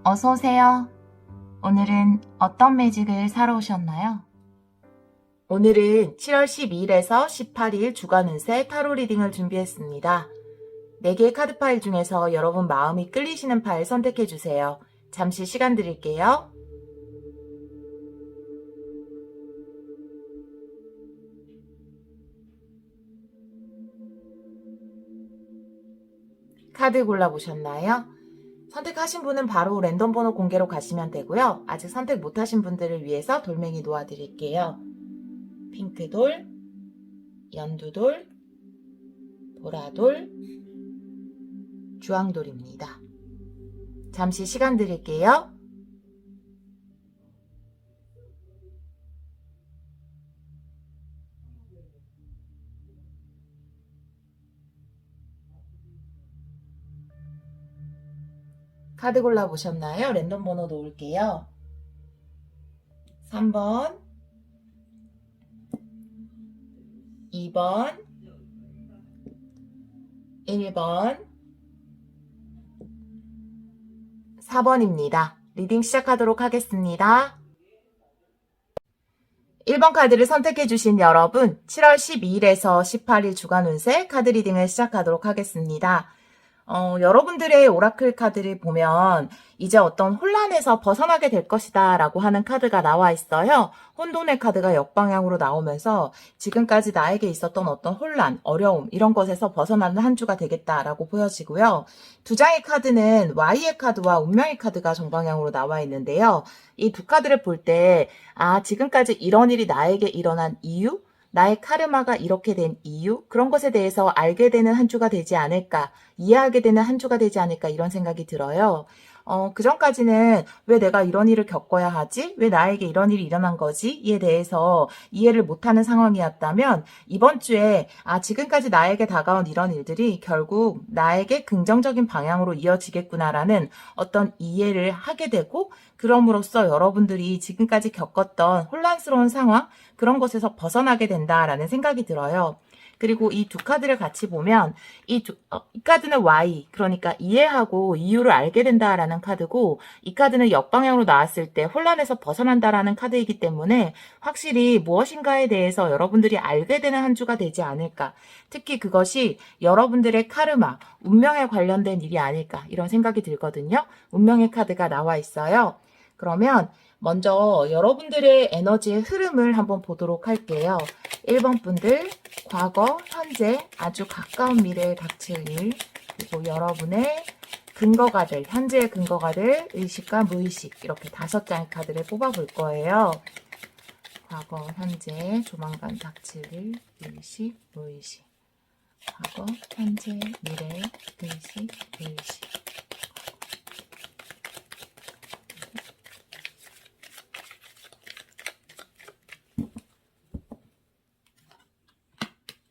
어서 오세요. 오늘은 어떤 매직을 사러 오셨나요? 오늘은 7월 12일에서 18일 주간 운세 타로 리딩을 준비했습니다. 4개의 카드 파일 중에서 여러분 마음이 끌리시는 파일 선택해 주세요. 잠시 시간 드릴게요. 카드 골라보셨나요? 선택하신 분은 바로 랜덤 번호 공개로 가시면 되고요. 아직 선택 못하신 분들을 위해서 돌멩이 놓아드릴게요. 핑크돌, 연두돌, 보라돌, 주황돌입니다. 잠시 시간 드릴게요. 카드 골라보셨나요? 랜덤 번호 놓을게요. 3번, 2번, 1번, 4번입니다. 리딩 시작하도록 하겠습니다. 1번 카드를 선택해주신 여러분, 7월 12일에서 18일 주간 운세 카드 리딩을 시작하도록 하겠습니다. 여러분들의 오라클 카드를 보면 이제 어떤 혼란에서 벗어나게 될 것이다 라고 하는 카드가 나와 있어요. 혼돈의 카드가 역방향으로 나오면서 지금까지 나에게 있었던 어떤 혼란, 어려움 이런 것에서 벗어나는 한 주가 되겠다라고 보여지고요. 두 장의 카드는 Y의 카드와 운명의 카드가 정방향으로 나와 있는데요. 이 두 카드를 볼 때 지금까지 이런 일이 나에게 일어난 이유? 나의 카르마가 이렇게 된 이유? 그런 것에 대해서 알게 되는 한 주가 되지 않을까, 이해하게 되는 한 주가 되지 않을까 이런 생각이 들어요. 그전까지는 왜 내가 이런 일을 겪어야 하지? 왜 나에게 이런 일이 일어난 거지? 이에 대해서 이해를 못하는 상황이었다면 이번 주에 지금까지 나에게 다가온 이런 일들이 결국 나에게 긍정적인 방향으로 이어지겠구나라는 어떤 이해를 하게 되고 그럼으로써 여러분들이 지금까지 겪었던 혼란스러운 상황 그런 것에서 벗어나게 된다라는 생각이 들어요. 그리고 이 두 카드를 같이 보면 이 카드는 Y, 그러니까 이해하고 이유를 알게 된다라는 카드고 이 카드는 역방향으로 나왔을 때 혼란에서 벗어난다라는 카드이기 때문에 확실히 무엇인가에 대해서 여러분들이 알게 되는 한 주가 되지 않을까. 특히 그것이 여러분들의 카르마, 운명에 관련된 일이 아닐까 이런 생각이 들거든요. 운명의 카드가 나와 있어요. 그러면 먼저 여러분들의 에너지의 흐름을 한번 보도록 할게요. 1번 분들, 과거, 현재, 아주 가까운 미래에 닥칠 일, 그리고 여러분의 근거가 될, 현재의 근거가 될 의식과 무의식, 이렇게 5장의 카드를 뽑아볼 거예요. 과거, 현재, 조만간 닥칠 일, 의식, 무의식. 과거, 현재, 미래, 의식, 무의식.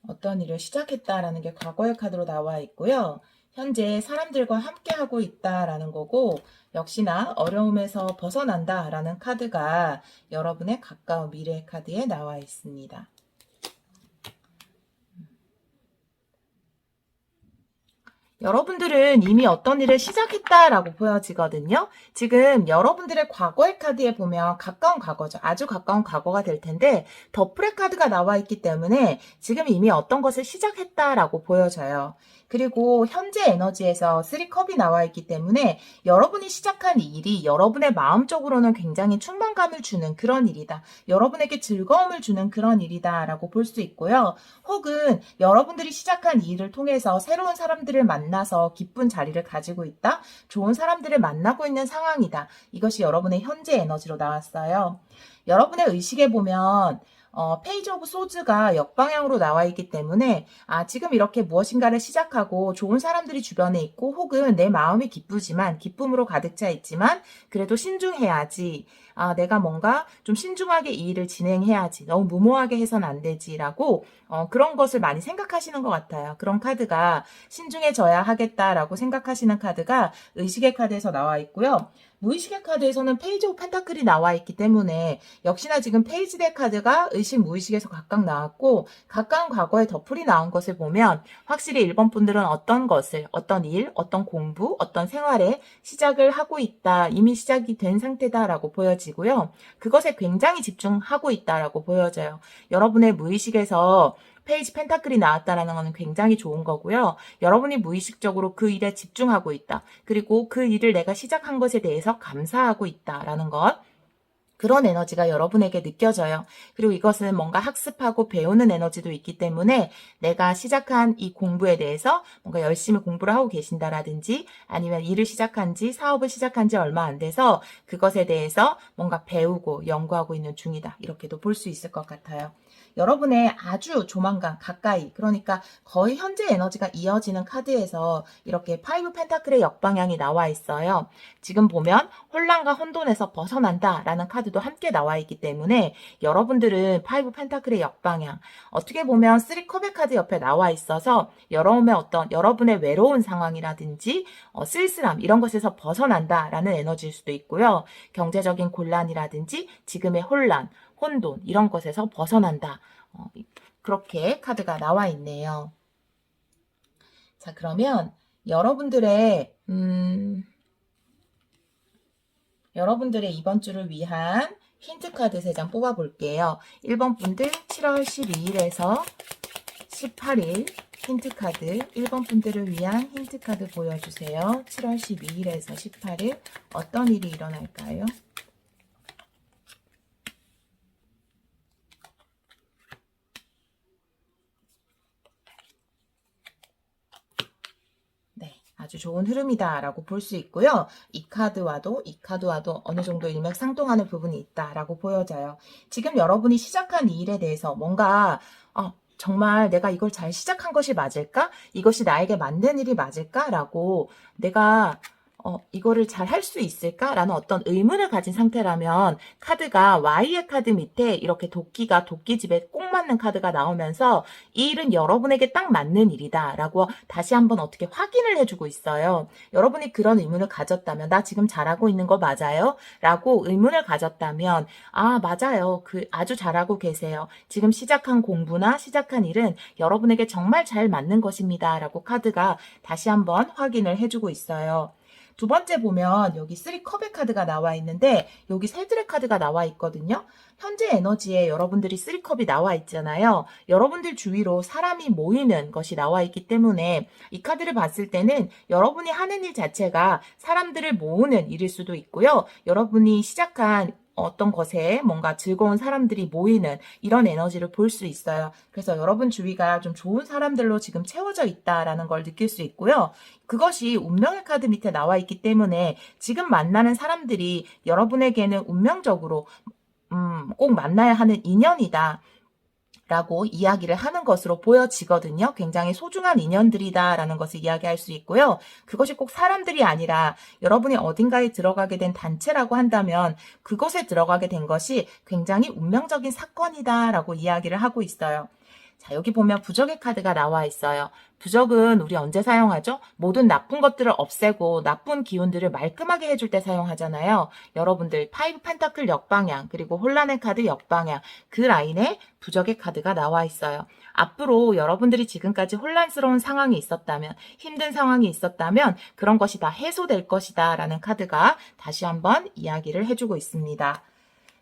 어떤 일을 시작했다라는 게 과거의 카드로 나와 있고요. 현재 사람들과 함께하고 있다라는 거고 역시나 어려움에서 벗어난다라는 카드가 여러분의 가까운 미래 카드에 나와 있습니다. 여러분들은 이미 어떤 일을 시작했다라고 보여지거든요. 지금 여러분들의 과거의 카드에 보면 가까운 과거죠. 아주 가까운 과거가 될 텐데 더플의 카드가 나와 있기 때문에 지금 이미 어떤 것을 시작했다라고 보여져요. 그리고 현재 에너지에서 3컵이 나와 있기 때문에 여러분이 시작한 이 일이 여러분의 마음적으로는 굉장히 충만감을 주는 그런 일이다. 여러분에게 즐거움을 주는 그런 일이다 라고 볼 수 있고요. 혹은 여러분들이 시작한 이 일을 통해서 새로운 사람들을 만나서 기쁜 자리를 가지고 있다. 좋은 사람들을 만나고 있는 상황이다. 이것이 여러분의 현재 에너지로 나왔어요. 여러분의 의식에 보면 페이지 오브 소즈가 역방향으로 나와 있기 때문에 지금 이렇게 무엇인가를 시작하고 좋은 사람들이 주변에 있고 혹은 내 마음이 기쁘지만 기쁨으로 가득 차 있지만 그래도 신중해야지. 내가 뭔가 좀 신중하게 이 일을 진행해야지. 너무 무모하게 해서는 안 되지라고 그런 것을 많이 생각하시는 것 같아요. 그런 카드가 신중해져야 하겠다라고 생각하시는 카드가 의식의 카드에서 나와 있고요. 무의식의 카드에서는 페이지 오브 펜타클이 나와 있기 때문에 역시나 지금 페이지의 카드가 의식, 무의식에서 각각 나왔고 가까운 과거에 더풀이 나온 것을 보면 확실히 1번 분들은 어떤 것을, 어떤 일, 어떤 공부, 어떤 생활에 시작을 하고 있다, 이미 시작이 된 상태다라고 보여지고요. 그것에 굉장히 집중하고 있다라고 보여져요. 여러분의 무의식에서 페이지 펜타클이 나왔다라는 것은 굉장히 좋은 거고요. 여러분이 무의식적으로 그 일에 집중하고 있다. 그리고 그 일을 내가 시작한 것에 대해서 감사하고 있다라는 것. 그런 에너지가 여러분에게 느껴져요. 그리고 이것은 뭔가 학습하고 배우는 에너지도 있기 때문에 내가 시작한 이 공부에 대해서 뭔가 열심히 공부를 하고 계신다라든지 아니면 일을 시작한 지, 사업을 시작한 지 얼마 안 돼서 그것에 대해서 뭔가 배우고 연구하고 있는 중이다. 이렇게도 볼 수 있을 것 같아요. 여러분의 아주 조만간 가까이, 그러니까 거의 현재 에너지가 이어지는 카드에서 이렇게 파이브 펜타클의 역방향이 나와 있어요. 지금 보면 혼란과 혼돈에서 벗어난다라는 카드도 함께 나와 있기 때문에 여러분들은 파이브 펜타클의 역방향, 어떻게 보면 쓰리 컵의 카드 옆에 나와 있어서 여러분의 외로운 상황이라든지 쓸쓸함 이런 것에서 벗어난다라는 에너지일 수도 있고요. 경제적인 곤란이라든지 지금의 혼란, 혼돈 이런 것에서 벗어난다. 그렇게 카드가 나와 있네요. 자, 그러면 여러분들의 이번 주를 위한 힌트 카드 3장 뽑아볼게요. 1번 분들 7월 12일에서 18일 힌트 카드, 1번 분들을 위한 힌트 카드 보여주세요. 7월 12일에서 18일 어떤 일이 일어날까요? 아주 좋은 흐름이다라고 볼 수 있고요. 이 카드와도 어느 정도 일맥상통하는 부분이 있다라고 보여져요. 지금 여러분이 시작한 이 일에 대해서 뭔가 정말 내가 이걸 잘 시작한 것이 맞을까? 이것이 나에게 맞는 일이 맞을까? 내가 이거를 잘 할 수 있을까? 라는 어떤 의문을 가진 상태라면 카드가 Y의 카드 밑에 이렇게 도끼집에 꼭 맞는 카드가 나오면서 이 일은 여러분에게 딱 맞는 일이다 라고 다시 한번 어떻게 확인을 해주고 있어요. 여러분이 그런 의문을 가졌다면 나 지금 잘하고 있는 거 맞아요? 라고 의문을 가졌다면 맞아요. 아주 잘하고 계세요. 지금 시작한 공부나 시작한 일은 여러분에게 정말 잘 맞는 것입니다. 라고 카드가 다시 한번 확인을 해주고 있어요. 두 번째 보면 여기 3컵의 카드가 나와 있는데 여기 새들의 카드가 나와 있거든요. 현재 에너지에 여러분들이 3컵이 나와 있잖아요. 여러분들 주위로 사람이 모이는 것이 나와 있기 때문에 이 카드를 봤을 때는 여러분이 하는 일 자체가 사람들을 모으는 일일 수도 있고요. 여러분이 시작한 어떤 것에 뭔가 즐거운 사람들이 모이는 이런 에너지를 볼 수 있어요. 그래서 여러분 주위가 좀 좋은 사람들로 지금 채워져 있다라는 걸 느낄 수 있고요. 그것이 운명의 카드 밑에 나와 있기 때문에 지금 만나는 사람들이 여러분에게는 운명적으로 꼭 만나야 하는 인연이다. 라고 이야기를 하는 것으로 보여지거든요. 굉장히 소중한 인연들이다라는 것을 이야기할 수 있고요. 그것이 꼭 사람들이 아니라 여러분이 어딘가에 들어가게 된 단체라고 한다면 그곳에 들어가게 된 것이 굉장히 운명적인 사건이다라고 이야기를 하고 있어요. 자, 여기 보면 부적의 카드가 나와 있어요. 부적은 우리 언제 사용하죠? 모든 나쁜 것들을 없애고 나쁜 기운들을 말끔하게 해줄 때 사용하잖아요. 여러분들 파이브 펜타클 역방향 그리고 혼란의 카드 역방향 그 라인에 부적의 카드가 나와 있어요. 앞으로 여러분들이 지금까지 혼란스러운 상황이 있었다면 힘든 상황이 있었다면 그런 것이 다 해소될 것이다 라는 카드가 다시 한번 이야기를 해주고 있습니다.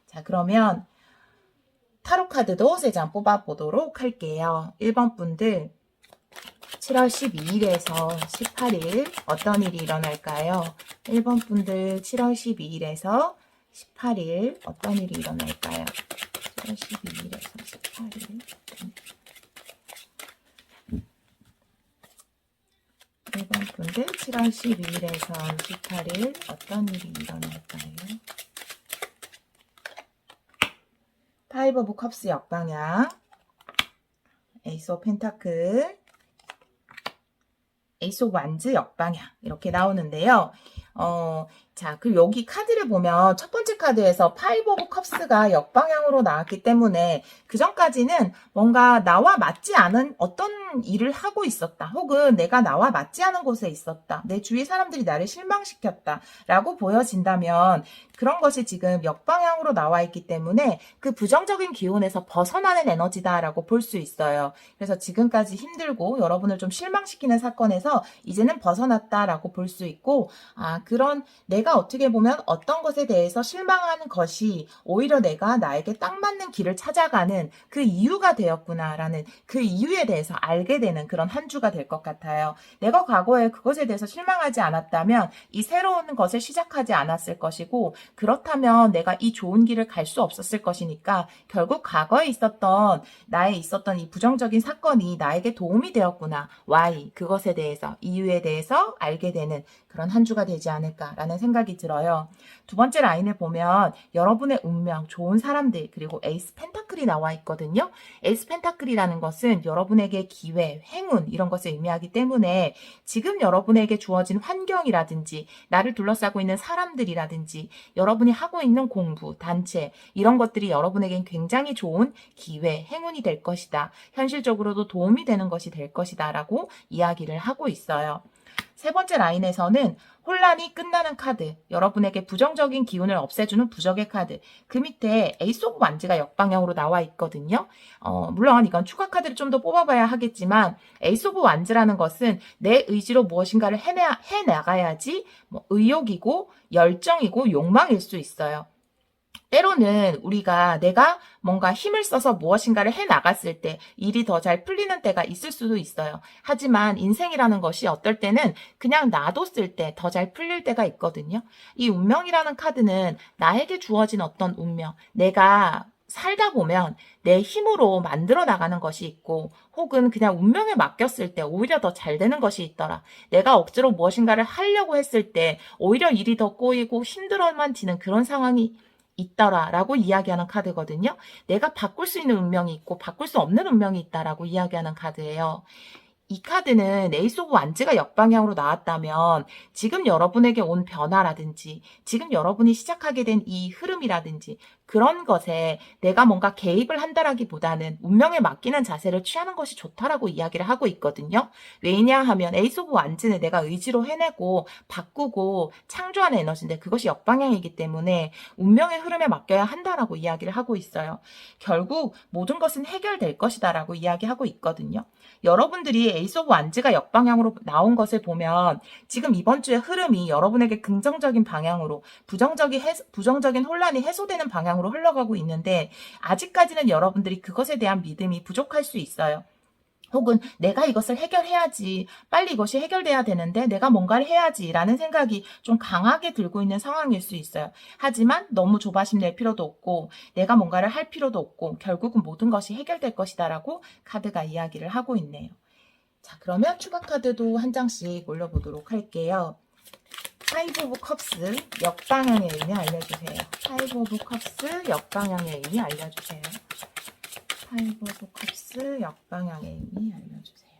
자, 그러면 타로 카드도 3장 뽑아보도록 할게요. 1번 분들 7월 12일에서 18일 어떤 일이 일어날까요? 1번 분들 7월 12일에서 18일 어떤 일이 일어날까요? 7월 12일에서 18일 1번 분들 7월 12일에서 18일 어떤 일이 일어날까요? 파이브 오브 컵스 역방향, 에이스 오브 펜타클, 에이스 오브 완즈 역방향 이렇게 나오는데요. 자, 그리고 여기 카드를 보면 첫 번째 카드에서 파이브 오브 컵스가 역방향으로 나왔기 때문에 그 전까지는 뭔가 나와 맞지 않은 어떤 일을 하고 있었다. 혹은 내가 나와 맞지 않은 곳에 있었다. 내 주위 사람들이 나를 실망시켰다. 라고 보여진다면 그런 것이 지금 역방향으로 나와 있기 때문에 그 부정적인 기운에서 벗어나는 에너지다라고 볼 수 있어요. 그래서 지금까지 힘들고 여러분을 좀 실망시키는 사건에서 이제는 벗어났다라고 볼 수 있고, 그런 내가 어떻게 보면 어떤 것에 대해서 실망하는 것이 오히려 내가 나에게 딱 맞는 길을 찾아가는 그 이유가 되었구나라는 그 이유에 대해서 알게 되는 그런 한 주가 될 것 같아요. 내가 과거에 그것에 대해서 실망하지 않았다면 이 새로운 것을 시작하지 않았을 것이고, 그렇다면 내가 이 좋은 길을 갈 수 없었을 것이니까 결국 과거에 나에 있었던 이 부정적인 사건이 나에게 도움이 되었구나. why 그것에 대해서 이유에 대해서 알게 되는 그런 한 주가 되지 않을까라는 생각이 들어요. 두 번째 라인을 보면 여러분의 운명, 좋은 사람들, 그리고 에이스 펜타클이 나와 있거든요. 에이스 펜타클이라는 것은 여러분에게 기회, 행운 이런 것을 의미하기 때문에 지금 여러분에게 주어진 환경이라든지 나를 둘러싸고 있는 사람들이라든지 여러분이 하고 있는 공부, 단체 이런 것들이 여러분에겐 굉장히 좋은 기회, 행운이 될 것이다. 현실적으로도 도움이 되는 것이 될 것이다 라고 이야기를 하고 있어요. 세 번째 라인에서는 혼란이 끝나는 카드, 여러분에게 부정적인 기운을 없애주는 부적의 카드, 그 밑에 에이스 오브 완즈가 역방향으로 나와 있거든요. 물론 이건 추가 카드를 좀 더 뽑아봐야 하겠지만 에이스 오브 완즈라는 것은 내 의지로 무엇인가를 해나가야지 의욕이고 열정이고 욕망일 수 있어요. 때로는 내가 뭔가 힘을 써서 무엇인가를 해 나갔을 때 일이 더 잘 풀리는 때가 있을 수도 있어요. 하지만 인생이라는 것이 어떨 때는 그냥 놔뒀을 때 더 잘 풀릴 때가 있거든요. 이 운명이라는 카드는 나에게 주어진 어떤 운명, 내가 살다 보면 내 힘으로 만들어 나가는 것이 있고 혹은 그냥 운명에 맡겼을 때 오히려 더 잘 되는 것이 있더라. 내가 억지로 무엇인가를 하려고 했을 때 오히려 일이 더 꼬이고 힘들어만 지는 그런 상황이 있더라라고 이야기하는 카드거든요. 내가 바꿀 수 있는 운명이 있고 바꿀 수 없는 운명이 있다라고 이야기하는 카드예요. 이 카드는 에이스 오브 완즈가 역방향으로 나왔다면 지금 여러분에게 온 변화라든지 지금 여러분이 시작하게 된 이 흐름이라든지 그런 것에 내가 뭔가 개입을 한다라기보다는 운명에 맡기는 자세를 취하는 것이 좋다라고 이야기를 하고 있거든요. 왜냐하면 에이스 오브 완즈는 내가 의지로 해내고 바꾸고 창조하는 에너지인데 그것이 역방향이기 때문에 운명의 흐름에 맡겨야 한다라고 이야기를 하고 있어요. 결국 모든 것은 해결될 것이다라고 이야기하고 있거든요. 여러분들이 에이스 오브 완즈가 역방향으로 나온 것을 보면 지금 이번 주의 흐름이 여러분에게 긍정적인 방향으로 부정적인 혼란이 해소되는 방향으로 흘러가고 있는데 아직까지는 여러분들이 그것에 대한 믿음이 부족할 수 있어요. 혹은 내가 이것을 해결해야지, 빨리 이것이 해결돼야 되는데 내가 뭔가를 해야지라는 생각이 좀 강하게 들고 있는 상황일 수 있어요. 하지만 너무 조바심 낼 필요도 없고 내가 뭔가를 할 필요도 없고 결국은 모든 것이 해결될 것이다라고 카드가 이야기를 하고 있네요. 자, 그러면 추가 카드도 한 장씩 올려보도록 할게요. 파이브 오브 컵스 역방향의 의미 알려주세요. 파이브 오브 컵스 역방향의 의미 알려주세요. 파이브 오브 컵스 역방향의 의미 알려주세요.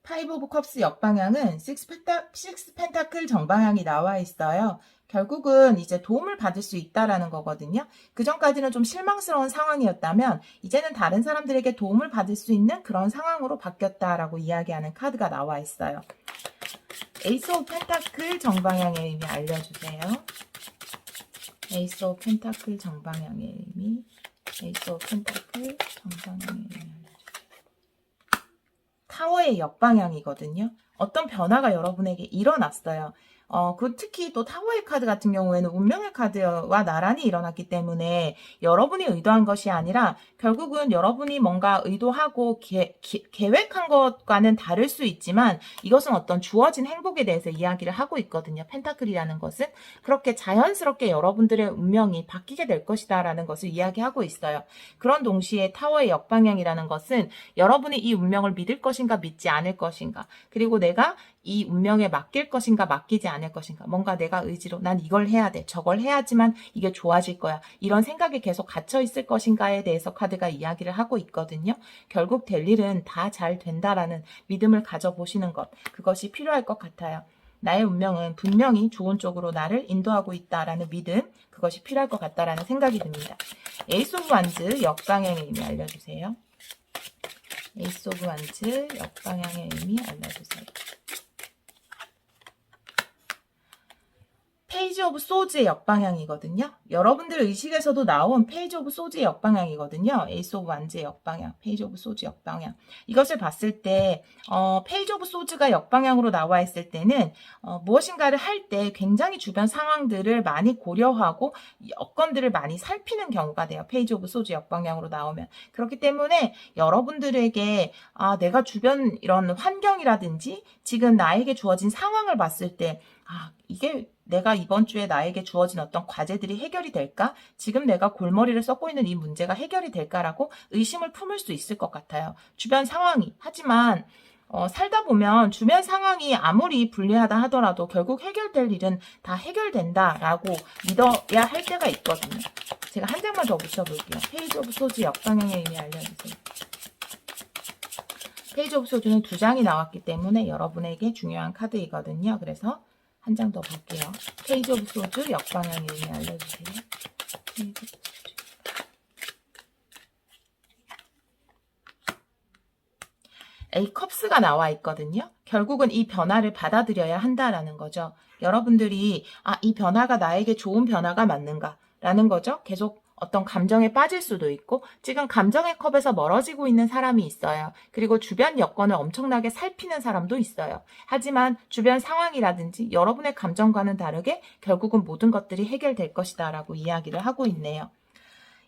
파이브 오브 컵스 역방향은 식스 펜타클 정방향이 나와 있어요. 결국은 이제 도움을 받을 수 있다라는 거거든요. 그 전까지는 좀 실망스러운 상황이었다면 이제는 다른 사람들에게 도움을 받을 수 있는 그런 상황으로 바뀌었다라고 이야기하는 카드가 나와 있어요. 에이스 오브 펜타클 정방향의 의미 알려주세요. 에이스 오브 펜타클 정방향의 의미, 에이스 오브 펜타클 정방향의 의미 알려주세요. 타워의 역방향이거든요. 어떤 변화가 여러분에게 일어났어요. 특히 또 타워의 카드 같은 경우에는 운명의 카드와 나란히 일어났기 때문에 여러분이 의도한 것이 아니라 결국은 여러분이 뭔가 의도하고 계획한 것과는 다를 수 있지만 이것은 어떤 주어진 행복에 대해서 이야기를 하고 있거든요. 펜타클이라는 것은 그렇게 자연스럽게 여러분들의 운명이 바뀌게 될 것이다 라는 것을 이야기하고 있어요. 그런 동시에 타워의 역방향이라는 것은 여러분이 이 운명을 믿을 것인가 믿지 않을 것인가 그리고 내가 이 운명에 맡길 것인가 맡기지 않을 것인가 뭔가 내가 의지로 난 이걸 해야 돼 저걸 해야지만 이게 좋아질 거야 이런 생각에 계속 갇혀 있을 것인가에 대해서 카드가 이야기를 하고 있거든요. 결국 될 일은 다 잘 된다라는 믿음을 가져보시는 것 그것이 필요할 것 같아요. 나의 운명은 분명히 좋은 쪽으로 나를 인도하고 있다라는 믿음, 그것이 필요할 것 같다라는 생각이 듭니다. 에이스 오브 완즈 역방향의 의미 알려주세요. 에이스 오브 완즈 역방향의 의미 알려주세요. 페이지 오브 소즈의 역방향이거든요. 여러분들 의식에서도 나온 페이지 오브 소즈의 역방향이거든요. 에이스 오브 완즈의 역방향, 페이지 오브 소즈 역방향. 이것을 봤을 때 페이지 오브 소즈가 역방향으로 나와 있을 때는 무엇인가를 할 때 굉장히 주변 상황들을 많이 고려하고 여건들을 많이 살피는 경우가 돼요. 페이지 오브 소즈 역방향으로 나오면. 그렇기 때문에 여러분들에게 내가 주변 이런 환경이라든지 지금 나에게 주어진 상황을 봤을 때 이게 내가 이번 주에 나에게 주어진 어떤 과제들이 해결이 될까? 지금 내가 골머리를 썩고 있는 이 문제가 해결이 될까라고 의심을 품을 수 있을 것 같아요. 주변 상황이. 하지만 살다 보면 주변 상황이 아무리 불리하다 하더라도 결국 해결될 일은 다 해결된다라고 믿어야 할 때가 있거든요. 제가 한 장만 더 붙여볼게요. 페이지 오브 소즈 역방향의 의미 알려주세요. 페이지 오브 소즈는 2장이 나왔기 때문에 여러분에게 중요한 카드이거든요. 그래서 한 장 더 볼게요. 페이지 오브 소즈 역방향의 의미 알려주세요. A 컵스가 나와 있거든요. 결국은 이 변화를 받아들여야 한다라는 거죠. 여러분들이 이 변화가 나에게 좋은 변화가 맞는가라는 거죠. 계속 어떤 감정에 빠질 수도 있고 지금 감정의 컵에서 멀어지고 있는 사람이 있어요. 그리고 주변 여건을 엄청나게 살피는 사람도 있어요. 하지만 주변 상황이라든지 여러분의 감정과는 다르게 결국은 모든 것들이 해결될 것이다 라고 이야기를 하고 있네요.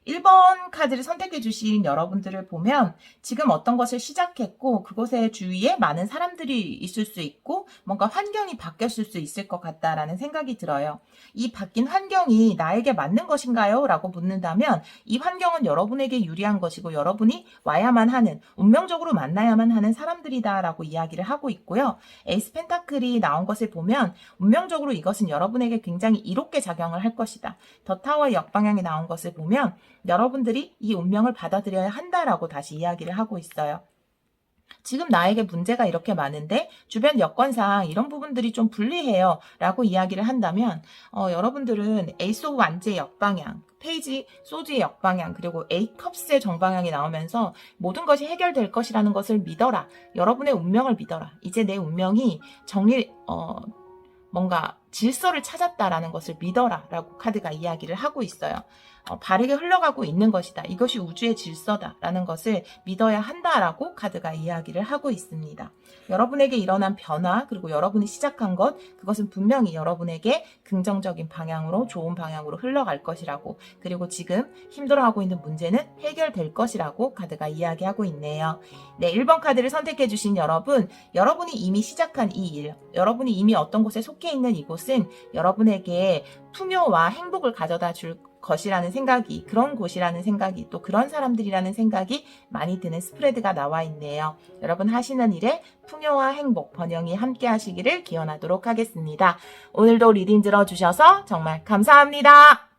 1번 카드를 선택해 주신 여러분들을 보면 지금 어떤 것을 시작했고 그곳의 주위에 많은 사람들이 있을 수 있고 뭔가 환경이 바뀌었을 수 있을 것 같다라는 생각이 들어요. 이 바뀐 환경이 나에게 맞는 것인가요? 라고 묻는다면 이 환경은 여러분에게 유리한 것이고 여러분이 와야만 하는, 운명적으로 만나야만 하는 사람들이다 라고 이야기를 하고 있고요. 에이스 펜타클이 나온 것을 보면 운명적으로 이것은 여러분에게 굉장히 이롭게 작용을 할 것이다. 더 타워의 역방향이 나온 것을 보면 여러분들이 이 운명을 받아들여야 한다라고 다시 이야기를 하고 있어요. 지금 나에게 문제가 이렇게 많은데 주변 여건상 이런 부분들이 좀 불리해요 라고 이야기를 한다면 여러분들은 에이스 오브 완즈의 역방향, 페이지 소즈의 역방향, 그리고 에이 컵스의 정방향이 나오면서 모든 것이 해결될 것이라는 것을 믿어라. 여러분의 운명을 믿어라. 이제 내 운명이 뭔가 질서를 찾았다라는 것을 믿어라 라고 카드가 이야기를 하고 있어요. 바르게 흘러가고 있는 것이다. 이것이 우주의 질서다 라는 것을 믿어야 한다라고 카드가 이야기를 하고 있습니다. 여러분에게 일어난 변화 그리고 여러분이 시작한 것, 그것은 분명히 여러분에게 긍정적인 방향으로, 좋은 방향으로 흘러갈 것이라고, 그리고 지금 힘들어하고 있는 문제는 해결될 것이라고 카드가 이야기하고 있네요. 네, 1번 카드를 선택해 주신 여러분, 여러분이 이미 시작한 이 일, 여러분이 이미 어떤 곳에 속해 있는 이곳은 여러분에게 풍요와 행복을 가져다 줄 것이라는 생각이, 그런 곳이라는 생각이, 또 그런 사람들이라는 생각이 많이 드는 스프레드가 나와 있네요. 여러분 하시는 일에 풍요와 행복, 번영이 함께 하시기를 기원하도록 하겠습니다. 오늘도 리딩 들어주셔서 정말 감사합니다.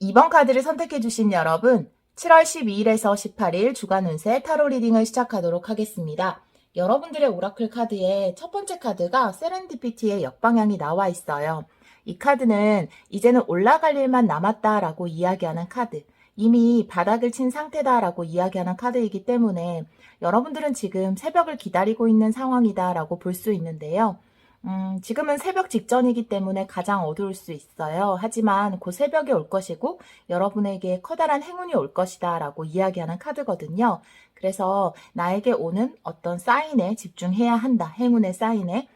2번 카드를 선택해 주신 여러분, 7월 12일에서 18일 주간 운세 타로 리딩을 시작하도록 하겠습니다. 여러분들의 오라클 카드에 첫 번째 카드가 세렌디피티의 역방향이 나와 있어요. 이 카드는 이제는 올라갈 일만 남았다라고 이야기하는 카드, 이미 바닥을 친 상태다라고 이야기하는 카드이기 때문에 여러분들은 지금 새벽을 기다리고 있는 상황이다라고 볼 수 있는데요. 지금은 새벽 직전이기 때문에 가장 어두울 수 있어요. 하지만 그 새벽이 올 것이고 여러분에게 커다란 행운이 올 것이다 라고 이야기하는 카드거든요. 그래서 나에게 오는 어떤 사인에 집중해야 한다. 행운의 사인에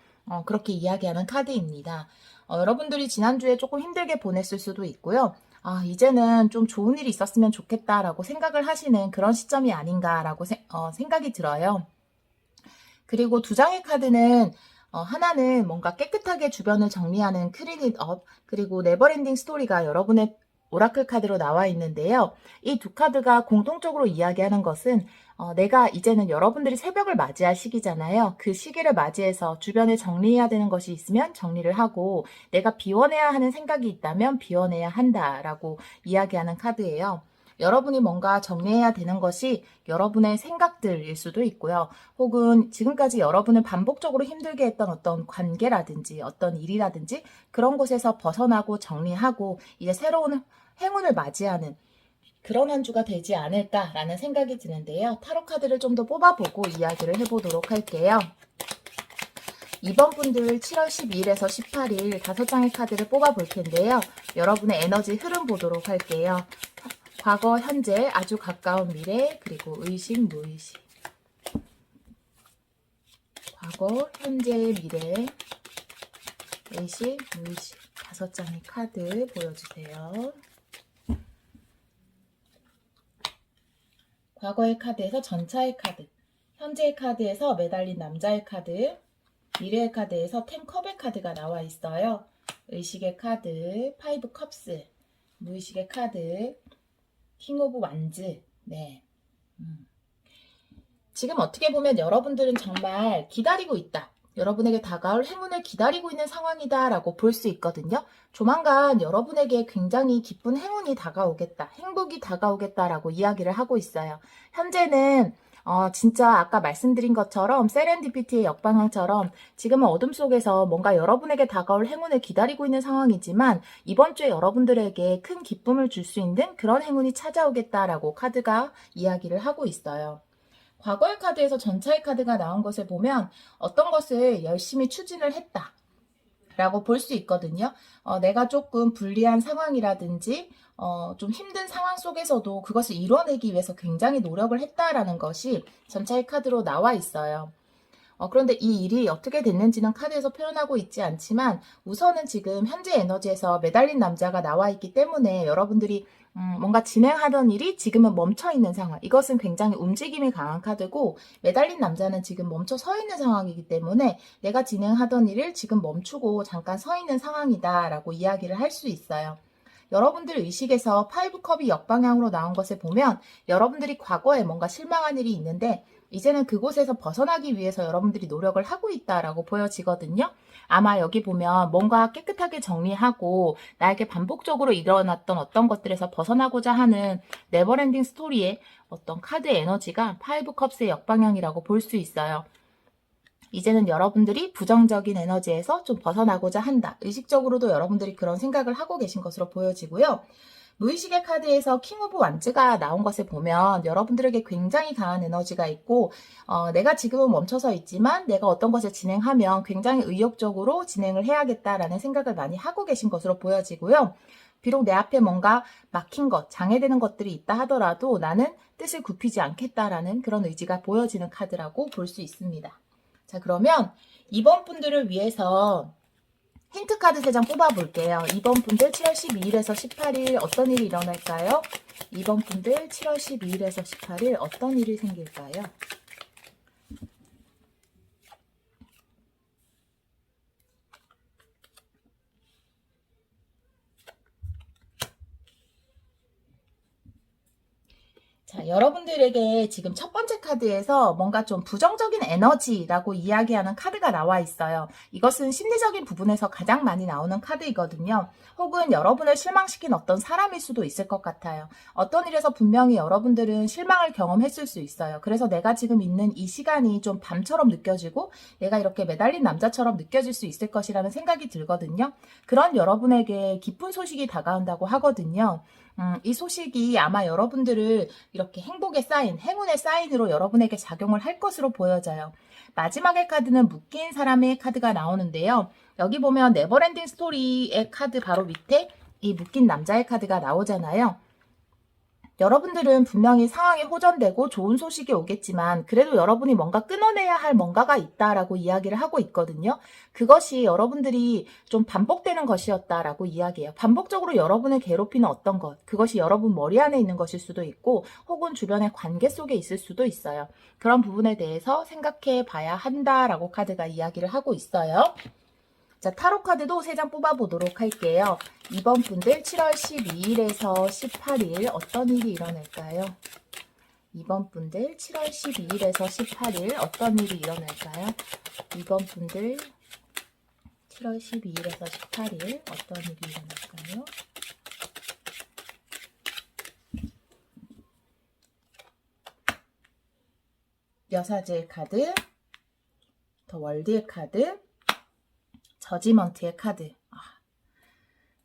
그렇게 이야기하는 카드입니다. 여러분들이 지난주에 조금 힘들게 보냈을 수도 있고요. 이제는 좀 좋은 일이 있었으면 좋겠다라고 생각을 하시는 그런 시점이 아닌가라고 생각이 들어요. 그리고 두 장의 카드는 하나는 뭔가 깨끗하게 주변을 정리하는 클린 잇 업, 그리고 네버엔딩 스토리가 여러분의 오라클 카드로 나와 있는데요. 이 두 카드가 공통적으로 이야기하는 것은 내가 이제는 여러분들이 새벽을 맞이할 시기잖아요. 그 시기를 맞이해서 주변에 정리해야 되는 것이 있으면 정리를 하고 내가 비워내야 하는 생각이 있다면 비워내야 한다라고 이야기하는 카드예요. 여러분이 뭔가 정리해야 되는 것이 여러분의 생각들일 수도 있고요. 혹은 지금까지 여러분을 반복적으로 힘들게 했던 어떤 관계라든지 어떤 일이라든지 그런 곳에서 벗어나고 정리하고 이제 새로운 행운을 맞이하는 그런 한 주가 되지 않을까라는 생각이 드는데요. 타로 카드를 좀 더 뽑아보고 이야기를 해보도록 할게요. 이번 분들 7월 12일에서 18일 5장의 카드를 뽑아볼 텐데요. 여러분의 에너지 흐름 보도록 할게요. 과거, 현재, 아주 가까운 미래, 그리고 의식, 무의식. 과거, 현재, 미래, 의식, 무의식. 5장의 카드 보여주세요. 과거의 카드에서 전차의 카드, 현재의 카드에서 매달린 남자의 카드, 미래의 카드에서 10컵의 카드가 나와 있어요. 의식의 카드, 5 컵스, 무의식의 카드, 킹 오브 완즈. 네. 지금 어떻게 보면 여러분들은 정말 기다리고 있다. 여러분에게 다가올 행운을 기다리고 있는 상황이다 라고 볼 수 있거든요. 조만간 여러분에게 굉장히 기쁜 행운이 다가오겠다. 행복이 다가오겠다 라고 이야기를 하고 있어요. 현재는 진짜 아까 말씀드린 것처럼 세렌디피티의 역방향처럼 지금은 어둠 속에서 뭔가 여러분에게 다가올 행운을 기다리고 있는 상황이지만 이번 주에 여러분들에게 큰 기쁨을 줄 수 있는 그런 행운이 찾아오겠다라고 카드가 이야기를 하고 있어요. 과거의 카드에서 전차의 카드가 나온 것을 보면 어떤 것을 열심히 추진을 했다 라고 볼 수 있거든요. 내가 조금 불리한 상황이라든지 좀 힘든 상황 속에서도 그것을 이뤄내기 위해서 굉장히 노력을 했다라는 것이 전차의 카드로 나와 있어요. 그런데 이 일이 어떻게 됐는지는 카드에서 표현하고 있지 않지만 우선은 지금 현재 에너지에서 매달린 남자가 나와 있기 때문에 여러분들이 뭔가 진행하던 일이 지금은 멈춰 있는 상황. 이것은 굉장히 움직임이 강한 카드고 매달린 남자는 지금 멈춰 서 있는 상황이기 때문에 내가 진행하던 일을 지금 멈추고 잠깐 서 있는 상황이다 라고 이야기를 할 수 있어요. 여러분들 의식에서 5컵이 역방향으로 나온 것을 보면 여러분들이 과거에 뭔가 실망한 일이 있는데 이제는 그곳에서 벗어나기 위해서 여러분들이 노력을 하고 있다라고 보여지거든요. 아마 여기 보면 뭔가 깨끗하게 정리하고 나에게 반복적으로 일어났던 어떤 것들에서 벗어나고자 하는 네버엔딩 스토리의 어떤 카드의 에너지가 5컵스의 역방향이라고 볼 수 있어요. 이제는 여러분들이 부정적인 에너지에서 좀 벗어나고자 한다. 의식적으로도 여러분들이 그런 생각을 하고 계신 것으로 보여지고요. 무의식의 카드에서 킹 오브 완즈가 나온 것을 보면 여러분들에게 굉장히 강한 에너지가 있고 내가 지금은 멈춰서 있지만 내가 어떤 것을 진행하면 굉장히 의욕적으로 진행을 해야겠다라는 생각을 많이 하고 계신 것으로 보여지고요. 비록 내 앞에 뭔가 막힌 것, 장애되는 것들이 있다 하더라도 나는 뜻을 굽히지 않겠다라는 그런 의지가 보여지는 카드라고 볼 수 있습니다. 자, 그러면 이번 분들을 위해서 힌트 카드 3장 뽑아볼게요. 이번 분들 7월 12일에서 18일 어떤 일이 일어날까요? 이번 분들 7월 12일에서 18일 어떤 일이 생길까요? 자, 여러분들에게 지금 첫 번째 카드에서 뭔가 좀 부정적인 에너지라고 이야기하는 카드가 나와 있어요. 이것은 심리적인 부분에서 가장 많이 나오는 카드이거든요. 혹은 여러분을 실망시킨 어떤 사람일 수도 있을 것 같아요. 어떤 일에서 분명히 여러분들은 실망을 경험했을 수 있어요. 그래서 내가 지금 있는 이 시간이 좀 밤처럼 느껴지고 내가 이렇게 매달린 남자처럼 느껴질 수 있을 것이라는 생각이 들거든요. 그런 여러분에게 기쁜 소식이 다가온다고 하거든요. 이 소식이 아마 여러분들을 이렇게 행복의 사인, 행운의 사인으로 여러분에게 작용을 할 것으로 보여져요. 마지막의 카드는 묶인 사람의 카드가 나오는데요. 여기 보면 네버엔딩 스토리의 카드 바로 밑에 이 묶인 남자의 카드가 나오잖아요. 여러분들은 분명히 상황이 호전되고 좋은 소식이 오겠지만 그래도 여러분이 뭔가 끊어내야 할 뭔가가 있다라고 이야기를 하고 있거든요. 그것이 여러분들이 좀 반복되는 것이었다라고 이야기해요. 반복적으로 여러분을 괴롭히는 어떤 것, 그것이 여러분 머리 안에 있는 것일 수도 있고 혹은 주변의 관계 속에 있을 수도 있어요. 그런 부분에 대해서 생각해 봐야 한다라고 카드가 이야기를 하고 있어요. 자, 타로 카드도 3장 뽑아보도록 할게요. 이번 분들 7월 12일에서 18일 어떤 일이 일어날까요? 이번 분들 7월 12일에서 18일 어떤 일이 일어날까요? 이번 분들 7월 12일에서 18일 어떤 일이 일어날까요? 여사제의 카드, 더 월드의 카드, 저지먼트의 카드.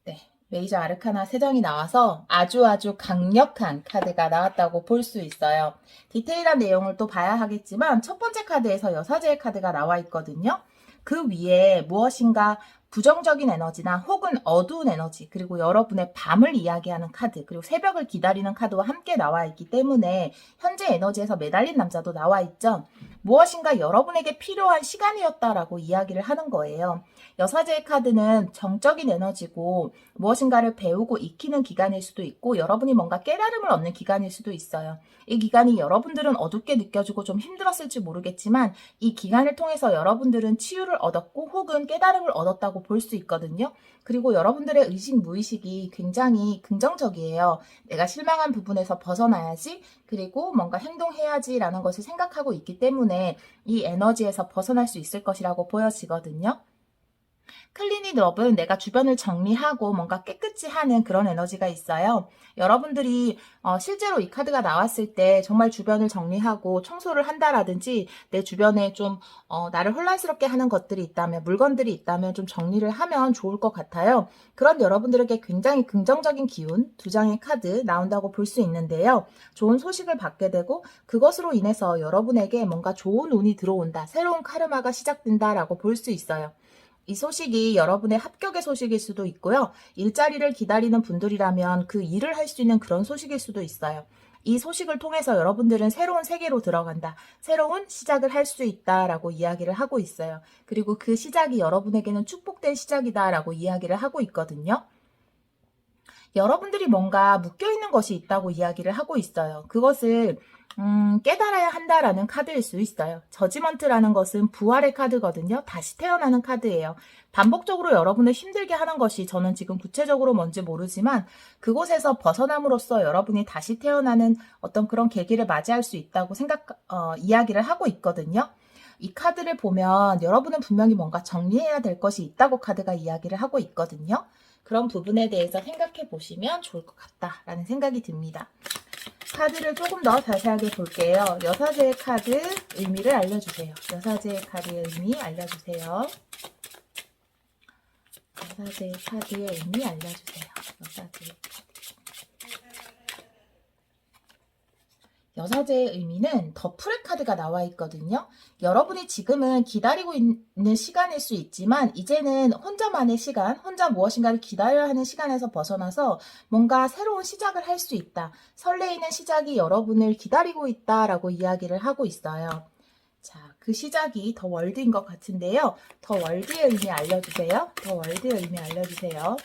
네, 메이저 아르카나 3장이 나와서 아주 강력한 카드가 나왔다고 볼 수 있어요. 디테일한 내용을 또 봐야 하겠지만 첫 번째 카드에서 여사제의 카드가 나와 있거든요. 그 위에 무엇인가 부정적인 에너지나 혹은 어두운 에너지, 그리고 여러분의 밤을 이야기하는 카드, 그리고 새벽을 기다리는 카드와 함께 나와 있기 때문에 현재 에너지에서 매달린 남자도 나와 있죠. 무엇인가 여러분에게 필요한 시간이었다라고 이야기를 하는 거예요. 여사제의 카드는 정적인 에너지고 무엇인가를 배우고 익히는 기간일 수도 있고 여러분이 뭔가 깨달음을 얻는 기간일 수도 있어요. 이 기간이 여러분들은 어둡게 느껴지고 좀 힘들었을지 모르겠지만 이 기간을 통해서 여러분들은 치유를 얻었고 혹은 깨달음을 얻었다고 볼 수 있거든요. 그리고 여러분들의 의식 무의식이 굉장히 긍정적이에요. 내가 실망한 부분에서 벗어나야지, 그리고 뭔가 행동해야지라는 것을 생각하고 있기 때문에 이 에너지에서 벗어날 수 있을 것이라고 보여지거든요. 클리닛 럽은 내가 주변을 정리하고 뭔가 깨끗이 하는 그런 에너지가 있어요. 여러분들이 실제로 이 카드가 나왔을 때 정말 주변을 정리하고 청소를 한다라든지 내 주변에 좀 나를 혼란스럽게 하는 것들이 있다면, 물건들이 있다면 좀 정리를 하면 좋을 것 같아요. 그런 여러분들에게 굉장히 긍정적인 기운 2장의 카드 나온다고 볼 수 있는데요. 좋은 소식을 받게 되고 그것으로 인해서 여러분에게 뭔가 좋은 운이 들어온다, 새로운 카르마가 시작된다라고 볼 수 있어요. 이 소식이 여러분의 합격의 소식일 수도 있고요. 일자리를 기다리는 분들이라면 그 일을 할 수 있는 그런 소식일 수도 있어요. 이 소식을 통해서 여러분들은 새로운 세계로 들어간다, 새로운 시작을 할 수 있다라고 이야기를 하고 있어요. 그리고 그 시작이 여러분에게는 축복된 시작이다라고 이야기를 하고 있거든요. 여러분들이 뭔가 묶여있는 것이 있다고 이야기를 하고 있어요. 그것을 깨달아야 한다라는 카드일 수 있어요. 저지먼트라는 것은 부활의 카드거든요. 다시 태어나는 카드예요. 반복적으로 여러분을 힘들게 하는 것이, 저는 지금 구체적으로 뭔지 모르지만 그곳에서 벗어남으로써 여러분이 다시 태어나는 어떤 그런 계기를 맞이할 수 있다고 이야기를 하고 있거든요. 이 카드를 보면 여러분은 분명히 뭔가 정리해야 될 것이 있다고 카드가 이야기를 하고 있거든요. 그런 부분에 대해서 생각해 보시면 좋을 것 같다라는 생각이 듭니다. 카드를 조금 더 자세하게 볼게요. 여사제의 카드 의미를 알려주세요. 여사제의 카드의 의미 알려주세요. 여사제의 카드의 의미 알려주세요. 여사제의 카드. 여사제의 의미는 더 풀의 카드가 나와 있거든요. 여러분이 지금은 기다리고 있는 시간일 수 있지만 이제는 혼자만의 시간, 혼자 무엇인가를 기다려야 하는 시간에서 벗어나서 뭔가 새로운 시작을 할 수 있다, 설레이는 시작이 여러분을 기다리고 있다라고 이야기를 하고 있어요. 자, 그 시작이 더 월드인 것 같은데요. 더 월드의 의미 알려주세요. 더 월드의 의미 알려주세요.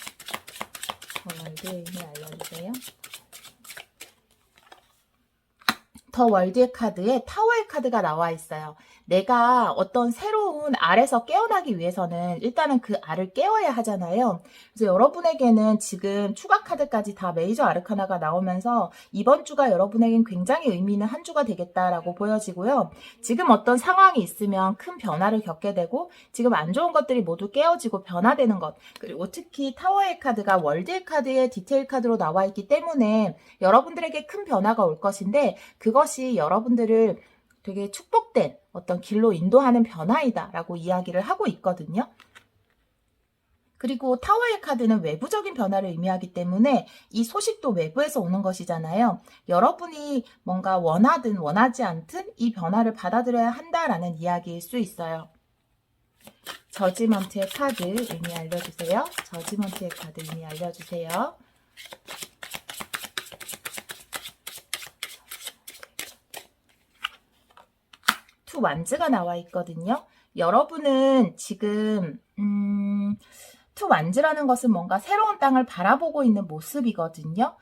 더 월드의 의미 알려주세요. 더 월드의 카드에 타워의 카드가 나와 있어요. 내가 어떤 새로운 알에서 깨어나기 위해서는 일단은 그 알을 깨워야 하잖아요. 그래서 여러분에게는 지금 추가 카드까지 다 메이저 아르카나가 나오면서 이번 주가 여러분에겐 굉장히 의미 있는 한 주가 되겠다라고 보여지고요. 지금 어떤 상황이 있으면 큰 변화를 겪게 되고 지금 안 좋은 것들이 모두 깨어지고 변화되는 것, 그리고 특히 타워의 카드가 월드의 카드의 디테일 카드로 나와 있기 때문에 여러분들에게 큰 변화가 올 것인데 그것이 여러분들을 되게 축복된 어떤 길로 인도하는 변화이다 라고 이야기를 하고 있거든요. 그리고 타워의 카드는 외부적인 변화를 의미하기 때문에 이 소식도 외부에서 오는 것이잖아요. 여러분이 뭔가 원하든 원하지 않든 이 변화를 받아들여야 한다라는 이야기일 수 있어요. 저지먼트의 카드 의미 알려주세요. 저지먼트의 카드 의미 알려주세요. 투 완즈가 나와 있거든요. 여러분은 지금 투 완즈라는 것은 뭔가 새로운 땅을 바라보고 있는 모습이거든요.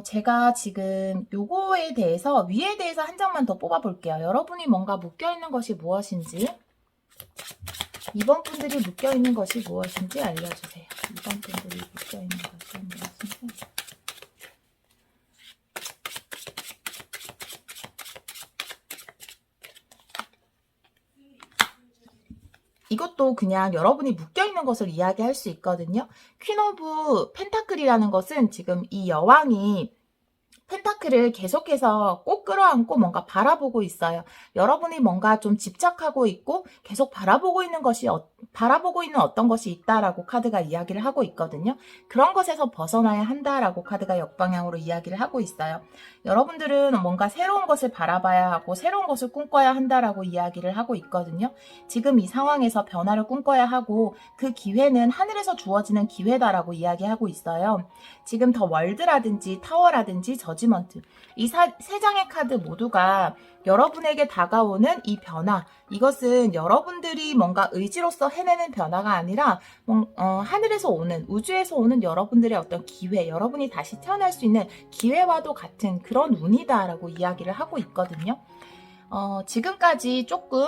제가 지금 요거에 대해서, 위에 대해서 한 장만 더 뽑아볼게요. 여러분이 뭔가 묶여있는 것이 무엇인지, 이번 분들이 묶여있는 것이 무엇인지 알려주세요. 이번 분들이 묶여있는 것이 무엇인지. 이것도 그냥 여러분이 묶여있는 것을 이야기할 수 있거든요. 퀸 오브 펜타클이라는 것은 지금 이 여왕이 펜타클을 계속해서 꼭 끌어안고 뭔가 바라보고 있어요. 여러분이 뭔가 좀 집착하고 있고 계속 바라보고 있는 어떤 것이 있다라고 카드가 이야기를 하고 있거든요. 그런 것에서 벗어나야 한다라고 카드가 역방향으로 이야기를 하고 있어요. 여러분들은 뭔가 새로운 것을 바라봐야 하고 새로운 것을 꿈꿔야 한다라고 이야기를 하고 있거든요. 지금 이 상황에서 변화를 꿈꿔야 하고 그 기회는 하늘에서 주어지는 기회다라고 이야기하고 있어요. 지금 더 월드라든지 타워라든지 저지먼트 이 세 장의 카드 모두가 여러분에게 다가오는 이 변화, 이것은 여러분들이 뭔가 의지로서 해내는 변화가 아니라 하늘에서 오는, 우주에서 오는 여러분들의 어떤 기회, 여러분이 다시 태어날 수 있는 기회와도 같은 그런 운이다라고 이야기를 하고 있거든요. 지금까지 조금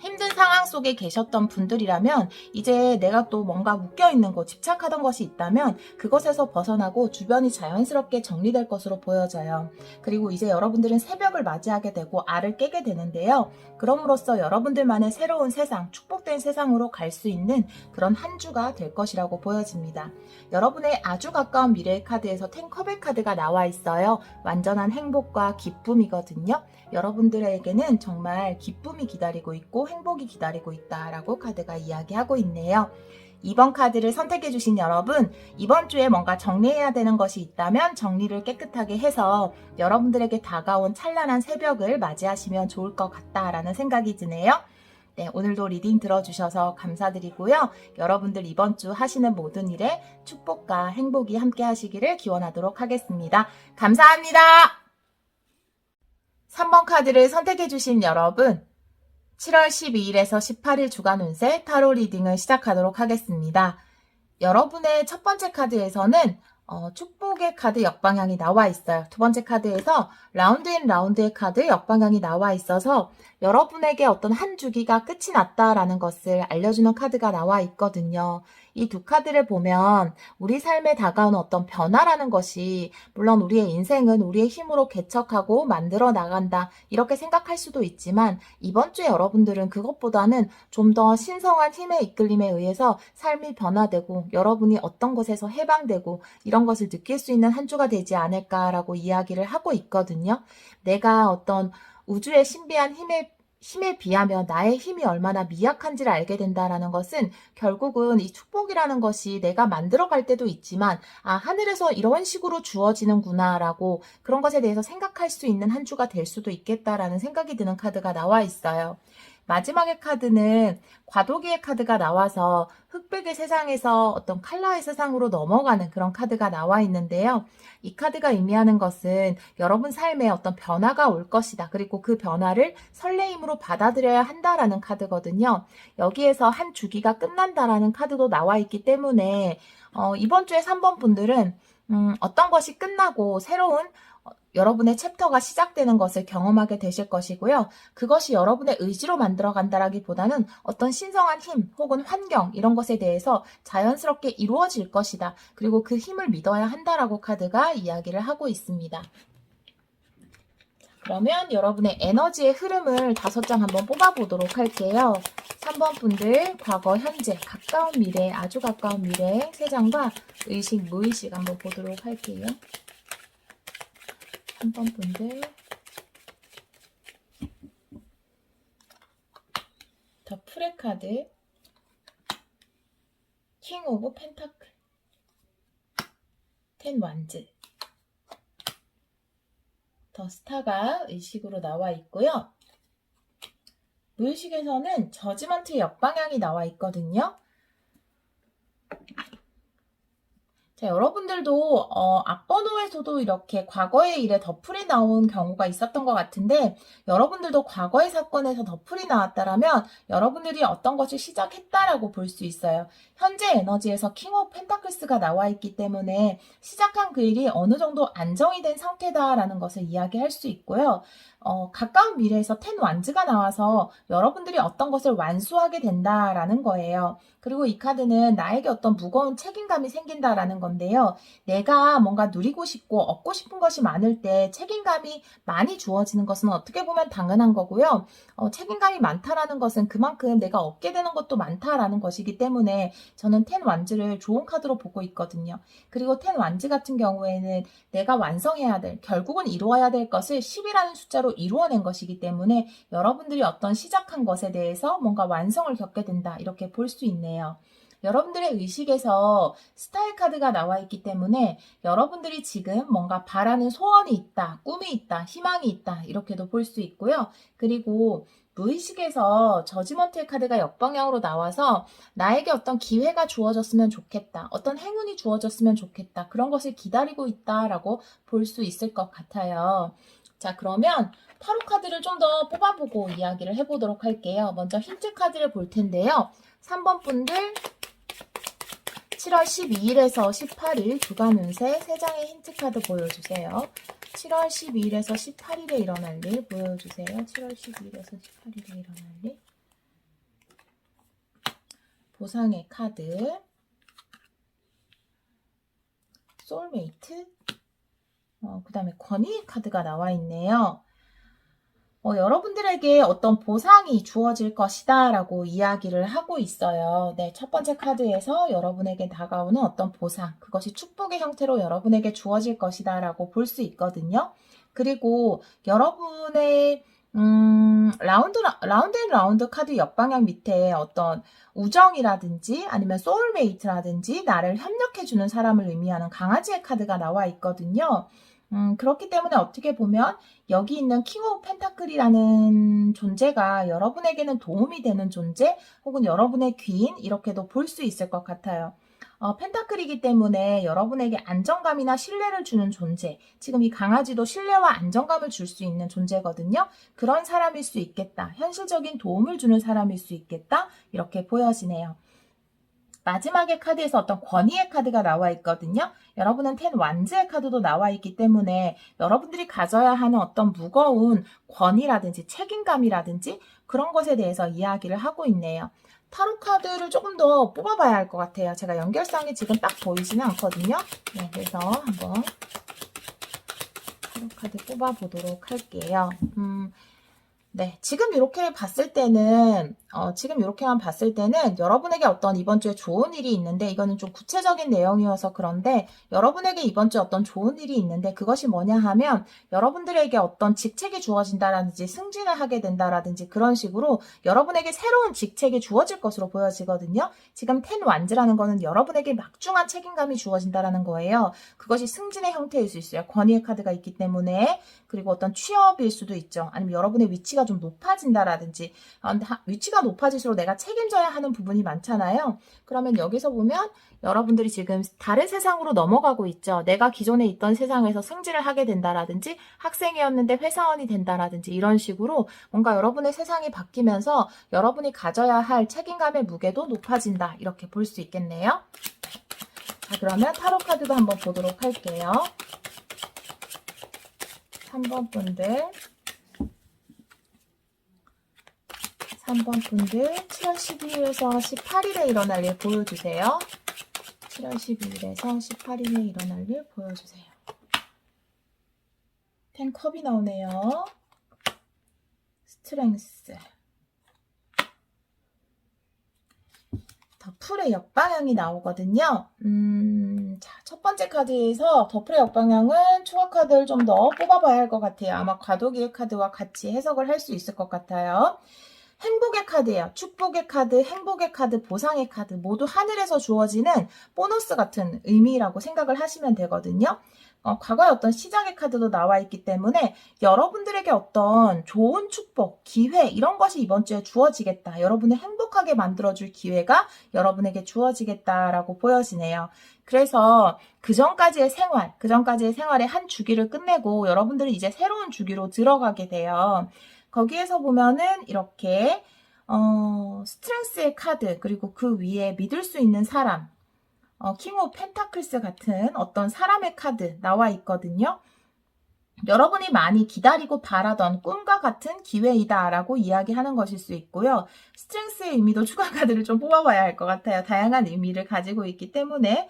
힘든 상황 속에 계셨던 분들이라면 이제 내가 또 뭔가 묶여있는 거, 집착하던 것이 있다면 그것에서 벗어나고 주변이 자연스럽게 정리될 것으로 보여져요. 그리고 이제 여러분들은 새벽을 맞이하게 되고 알을 깨게 되는데요. 그럼으로써 여러분들만의 새로운 세상, 축복된 세상으로 갈 수 있는 그런 한 주가 될 것이라고 보여집니다. 여러분의 아주 가까운 미래의 카드에서 10컵의 카드가 나와 있어요. 완전한 행복과 기쁨이거든요. 여러분들에게는 정말 기쁨이 기다리고 있고 행복이 기다리고 있다라고 카드가 이야기하고 있네요. 이번 카드를 선택해주신 여러분, 이번 주에 뭔가 정리해야 되는 것이 있다면 정리를 깨끗하게 해서 여러분들에게 다가온 찬란한 새벽을 맞이하시면 좋을 것 같다라는 생각이 드네요. 네, 오늘도 리딩 들어주셔서 감사드리고요. 여러분들 이번 주 하시는 모든 일에 축복과 행복이 함께 하시기를 기원하도록 하겠습니다. 감사합니다. 3번 카드를 선택해주신 여러분, 7월 12일에서 18일 주간 운세 타로 리딩을 시작하도록 하겠습니다. 여러분의 첫 번째 카드에서는 축복의 카드 역방향이 나와 있어요. 두 번째 카드에서 라운드 앤 라운드의 카드 역방향이 나와 있어서 여러분에게 어떤 한 주기가 끝이 났다라는 것을 알려주는 카드가 나와 있거든요. 이 두 카드를 보면 우리 삶에 다가오는 어떤 변화라는 것이 물론 우리의 인생은 우리의 힘으로 개척하고 만들어 나간다 이렇게 생각할 수도 있지만 이번 주에 여러분들은 그것보다는 좀 더 신성한 힘의 이끌림에 의해서 삶이 변화되고 여러분이 어떤 것에서 해방되고 이런 것을 느낄 수 있는 한 주가 되지 않을까라고 이야기를 하고 있거든요. 내가 어떤 우주의 신비한 힘에 비하면 나의 힘이 얼마나 미약한지를 알게 된다라는 것은 결국은 이 축복이라는 것이 내가 만들어갈 때도 있지만 하늘에서 이런 식으로 주어지는구나라고 그런 것에 대해서 생각할 수 있는 한 주가 될 수도 있겠다라는 생각이 드는 카드가 나와 있어요. 마지막의 카드는 과도기의 카드가 나와서 흑백의 세상에서 어떤 칼라의 세상으로 넘어가는 그런 카드가 나와 있는데요. 이 카드가 의미하는 것은 여러분 삶에 어떤 변화가 올 것이다. 그리고 그 변화를 설레임으로 받아들여야 한다라는 카드거든요. 여기에서 한 주기가 끝난다라는 카드도 나와 있기 때문에 이번 주에 3번 분들은 어떤 것이 끝나고 새로운 여러분의 챕터가 시작되는 것을 경험하게 되실 것이고요. 그것이 여러분의 의지로 만들어간다라기보다는 어떤 신성한 힘 혹은 환경 이런 것에 대해서 자연스럽게 이루어질 것이다. 그리고 그 힘을 믿어야 한다라고 카드가 이야기를 하고 있습니다. 그러면 여러분의 에너지의 흐름을 5장 한번 뽑아보도록 할게요. 3번 분들 과거, 현재, 가까운 미래, 아주 가까운 미래 3장과 의식, 무의식 한번 보도록 할게요. 3번 분들 더 풀의 카드 킹 오브 펜타클 10 완즈 더 스타가 의식으로 나와 있고요. 무의식에서는 저지먼트 역방향이 나와 있거든요. 자, 여러분들도 앞번호에서도 이렇게 과거의 일에 더풀이 나온 경우가 있었던 것 같은데 여러분들도 과거의 사건에서 더풀이 나왔다라면 여러분들이 어떤 것을 시작했다라고 볼 수 있어요. 현재 에너지에서 킹 오브 펜타클스가 나와 있기 때문에 시작한 그 일이 어느 정도 안정이 된 상태다라는 것을 이야기할 수 있고요. 가까운 미래에서 텐 완즈가 나와서 여러분들이 어떤 것을 완수하게 된다라는 거예요. 그리고 이 카드는 나에게 어떤 무거운 책임감이 생긴다라는 건데요. 내가 뭔가 누리고 싶고 얻고 싶은 것이 많을 때 책임감이 많이 주어지는 것은 어떻게 보면 당연한 거고요. 책임감이 많다라는 것은 그만큼 내가 얻게 되는 것도 많다라는 것이기 때문에 저는 텐 완즈를 좋은 카드로 보고 있거든요. 그리고 텐 완즈 같은 경우에는 내가 완성해야 될, 결국은 이루어야 될 것을 10이라는 숫자로 이루어낸 것이기 때문에 여러분들이 어떤 시작한 것에 대해서 뭔가 완성을 겪게 된다. 이렇게 볼 수 있네요. 여러분들의 의식에서 스타일 카드가 나와 있기 때문에 여러분들이 지금 뭔가 바라는 소원이 있다, 꿈이 있다, 희망이 있다. 이렇게도 볼 수 있고요. 그리고 무의식에서 저지먼트의 카드가 역방향으로 나와서 나에게 어떤 기회가 주어졌으면 좋겠다. 어떤 행운이 주어졌으면 좋겠다. 그런 것을 기다리고 있다라고 볼 수 있을 것 같아요. 자, 그러면 타로 카드를 좀 더 뽑아보고 이야기를 해보도록 할게요. 먼저 힌트 카드를 볼 텐데요. 3번 분들 7월 12일에서 18일 주간 운세 3장의 힌트 카드 보여주세요. 7월 12일에서 18일에 일어날 일 보여주세요. 7월 12일에서 18일에 일어날 일. 보상의 카드. 소울메이트. 그 다음에 권위의 카드가 나와 있네요. 여러분들에게 어떤 보상이 주어질 것이다 라고 이야기를 하고 있어요. 네, 첫 번째 카드에서 여러분에게 다가오는 어떤 보상, 그것이 축복의 형태로 여러분에게 주어질 것이다 라고 볼 수 있거든요. 그리고 여러분의 라운드 카드 옆방향 밑에 어떤 우정이라든지 아니면 소울메이트라든지 나를 협력해주는 사람을 의미하는 강아지의 카드가 나와 있거든요. 그렇기 때문에 어떻게 보면 여기 있는 킹 오브 펜타클이라는 존재가 여러분에게는 도움이 되는 존재 혹은 여러분의 귀인 이렇게도 볼 수 있을 것 같아요. 펜타클이기 때문에 여러분에게 안정감이나 신뢰를 주는 존재, 지금 이 강아지도 신뢰와 안정감을 줄 수 있는 존재거든요. 그런 사람일 수 있겠다. 현실적인 도움을 주는 사람일 수 있겠다. 이렇게 보여지네요. 마지막에 카드에서 어떤 권위의 카드가 나와 있거든요. 여러분은 텐 완즈의 카드도 나와 있기 때문에 여러분들이 가져야 하는 어떤 무거운 권위라든지 책임감이라든지 그런 것에 대해서 이야기를 하고 있네요. 타로 카드를 조금 더 뽑아봐야 할 것 같아요. 제가 연결성이 지금 딱 보이지는 않거든요. 네, 그래서 한번 타로 카드 뽑아보도록 할게요. 네, 지금 이렇게 봤을 때는, 지금 이렇게만 봤을 때는 여러분에게 어떤 이번 주에 좋은 일이 있는데, 이거는 좀 구체적인 내용이어서 그런데, 여러분에게 이번 주에 어떤 좋은 일이 있는데, 그것이 뭐냐 하면, 여러분들에게 어떤 직책이 주어진다라든지, 승진을 하게 된다라든지, 그런 식으로 여러분에게 새로운 직책이 주어질 것으로 보여지거든요. 지금 텐 완즈라는 거는 여러분에게 막중한 책임감이 주어진다라는 거예요. 그것이 승진의 형태일 수 있어요. 권위의 카드가 있기 때문에. 그리고 어떤 취업일 수도 있죠. 아니면 여러분의 위치가 좀 높아진다라든지 위치가 높아질수록 내가 책임져야 하는 부분이 많잖아요. 그러면 여기서 보면 여러분들이 지금 다른 세상으로 넘어가고 있죠. 내가 기존에 있던 세상에서 승진을 하게 된다라든지 학생이었는데 회사원이 된다라든지 이런 식으로 뭔가 여러분의 세상이 바뀌면서 여러분이 가져야 할 책임감의 무게도 높아진다. 이렇게 볼 수 있겠네요. 자, 그러면 타로 카드도 한번 보도록 할게요. 3번 분들 7월 12일에서 18일에 일어날 일 보여주세요. 7월 12일에서 18일에 일어날 일 보여주세요. 10컵이 나오네요. 스트렝스. 더풀의 역방향이 나오거든요. 자, 첫 번째 카드에서 더풀의 역방향은 추가 카드를 좀 더 뽑아봐야 할 것 같아요. 아마 과도기의 카드와 같이 해석을 할 수 있을 것 같아요. 행복의 카드예요. 축복의 카드, 행복의 카드, 보상의 카드 모두 하늘에서 주어지는 보너스 같은 의미라고 생각을 하시면 되거든요. 과거에 어떤 시작의 카드도 나와 있기 때문에 여러분들에게 어떤 좋은 축복, 기회 이런 것이 이번 주에 주어지겠다. 여러분을 행복하게 만들어줄 기회가 여러분에게 주어지겠다라고 보여지네요. 그래서 그 전까지의 생활의 한 주기를 끝내고 여러분들이 이제 새로운 주기로 들어가게 돼요. 거기에서 보면은 이렇게 스트렝스의 카드 그리고 그 위에 믿을 수 있는 사람 킹 오브 펜타클스 같은 어떤 사람의 카드 나와 있거든요. 여러분이 많이 기다리고 바라던 꿈과 같은 기회이다라고 이야기하는 것일 수 있고요. 스트렝스의 의미도 추가 카드를 좀 뽑아봐야 할 것 같아요. 다양한 의미를 가지고 있기 때문에.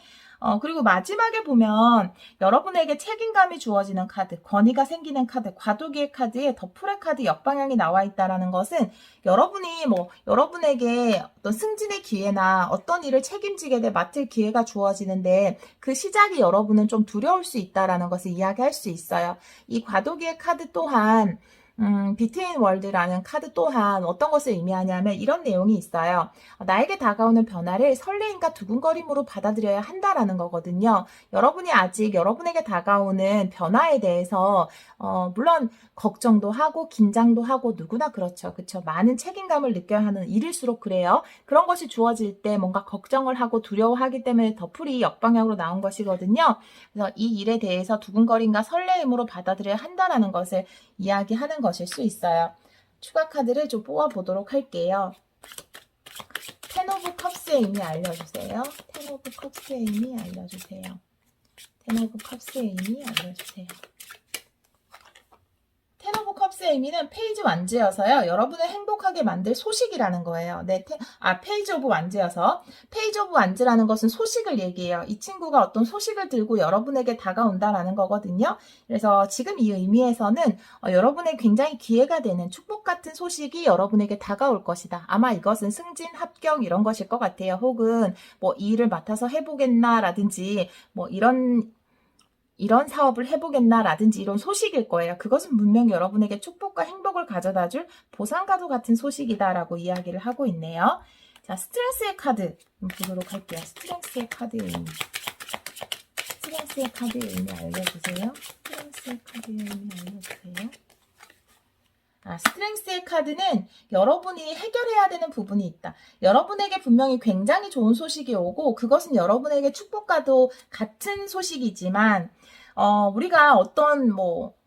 그리고 마지막에 보면 여러분에게 책임감이 주어지는 카드, 권위가 생기는 카드, 과도기의 카드에 더풀의 카드 역방향이 나와 있다는 것은 여러분이 여러분에게 어떤 승진의 기회나 어떤 일을 책임지게 돼 맡을 기회가 주어지는데 그 시작이 여러분은 좀 두려울 수 있다는 것을 이야기할 수 있어요. 이 과도기의 카드 또한 비트윈 월드라는 카드 또한 어떤 것을 의미하냐면 이런 내용이 있어요. 나에게 다가오는 변화를 설레임과 두근거림으로 받아들여야 한다라는 거거든요. 여러분이 아직 여러분에게 다가오는 변화에 대해서 물론 걱정도 하고 긴장도 하고 누구나 그렇죠. 그렇죠. 많은 책임감을 느껴야 하는 일일수록 그래요. 그런 것이 주어질 때 뭔가 걱정을 하고 두려워하기 때문에 더풀이 역방향으로 나온 것이거든요. 그래서 이 일에 대해서 두근거림과 설레임으로 받아들여야 한다는 것을 이야기하는 것일 수 있어요. 추가 카드를 좀 뽑아보도록 할게요. 텐 오브 컵스의 의미 알려주세요. 텐 오브 컵스의 의미 알려주세요. 텐 오브 컵스의 의미 알려주세요. 텐 오브 컵스의 의미는 페이지 완즈여서요. 여러분을 행복하게 만들 소식이라는 거예요. 네, 페이지 오브 완즈여서. 페이지 오브 완즈라는 것은 소식을 얘기해요. 이 친구가 어떤 소식을 들고 여러분에게 다가온다라는 거거든요. 그래서 지금 이 의미에서는 여러분의 굉장히 기회가 되는 축복 같은 소식이 여러분에게 다가올 것이다. 아마 이것은 승진, 합격 이런 것일 것 같아요. 혹은 이 일을 맡아서 해보겠나라든지 이런 사업을 해보겠나라든지 이런 소식일 거예요. 그것은 분명히 여러분에게 축복과 행복을 가져다줄 보상과도 같은 소식이다라고 이야기를 하고 있네요. 자, 스트렝스의 카드 보도록 할게요. 스트렝스의 카드의 의미. 스트렝스의 카드의 의미 알려주세요. 스트렝스의 카드의 의미 알려주세요. 스트렝스의 카드는 여러분이 해결해야 되는 부분이 있다. 여러분에게 분명히 굉장히 좋은 소식이 오고 그것은 여러분에게 축복과도 같은 소식이지만 우리가 어떤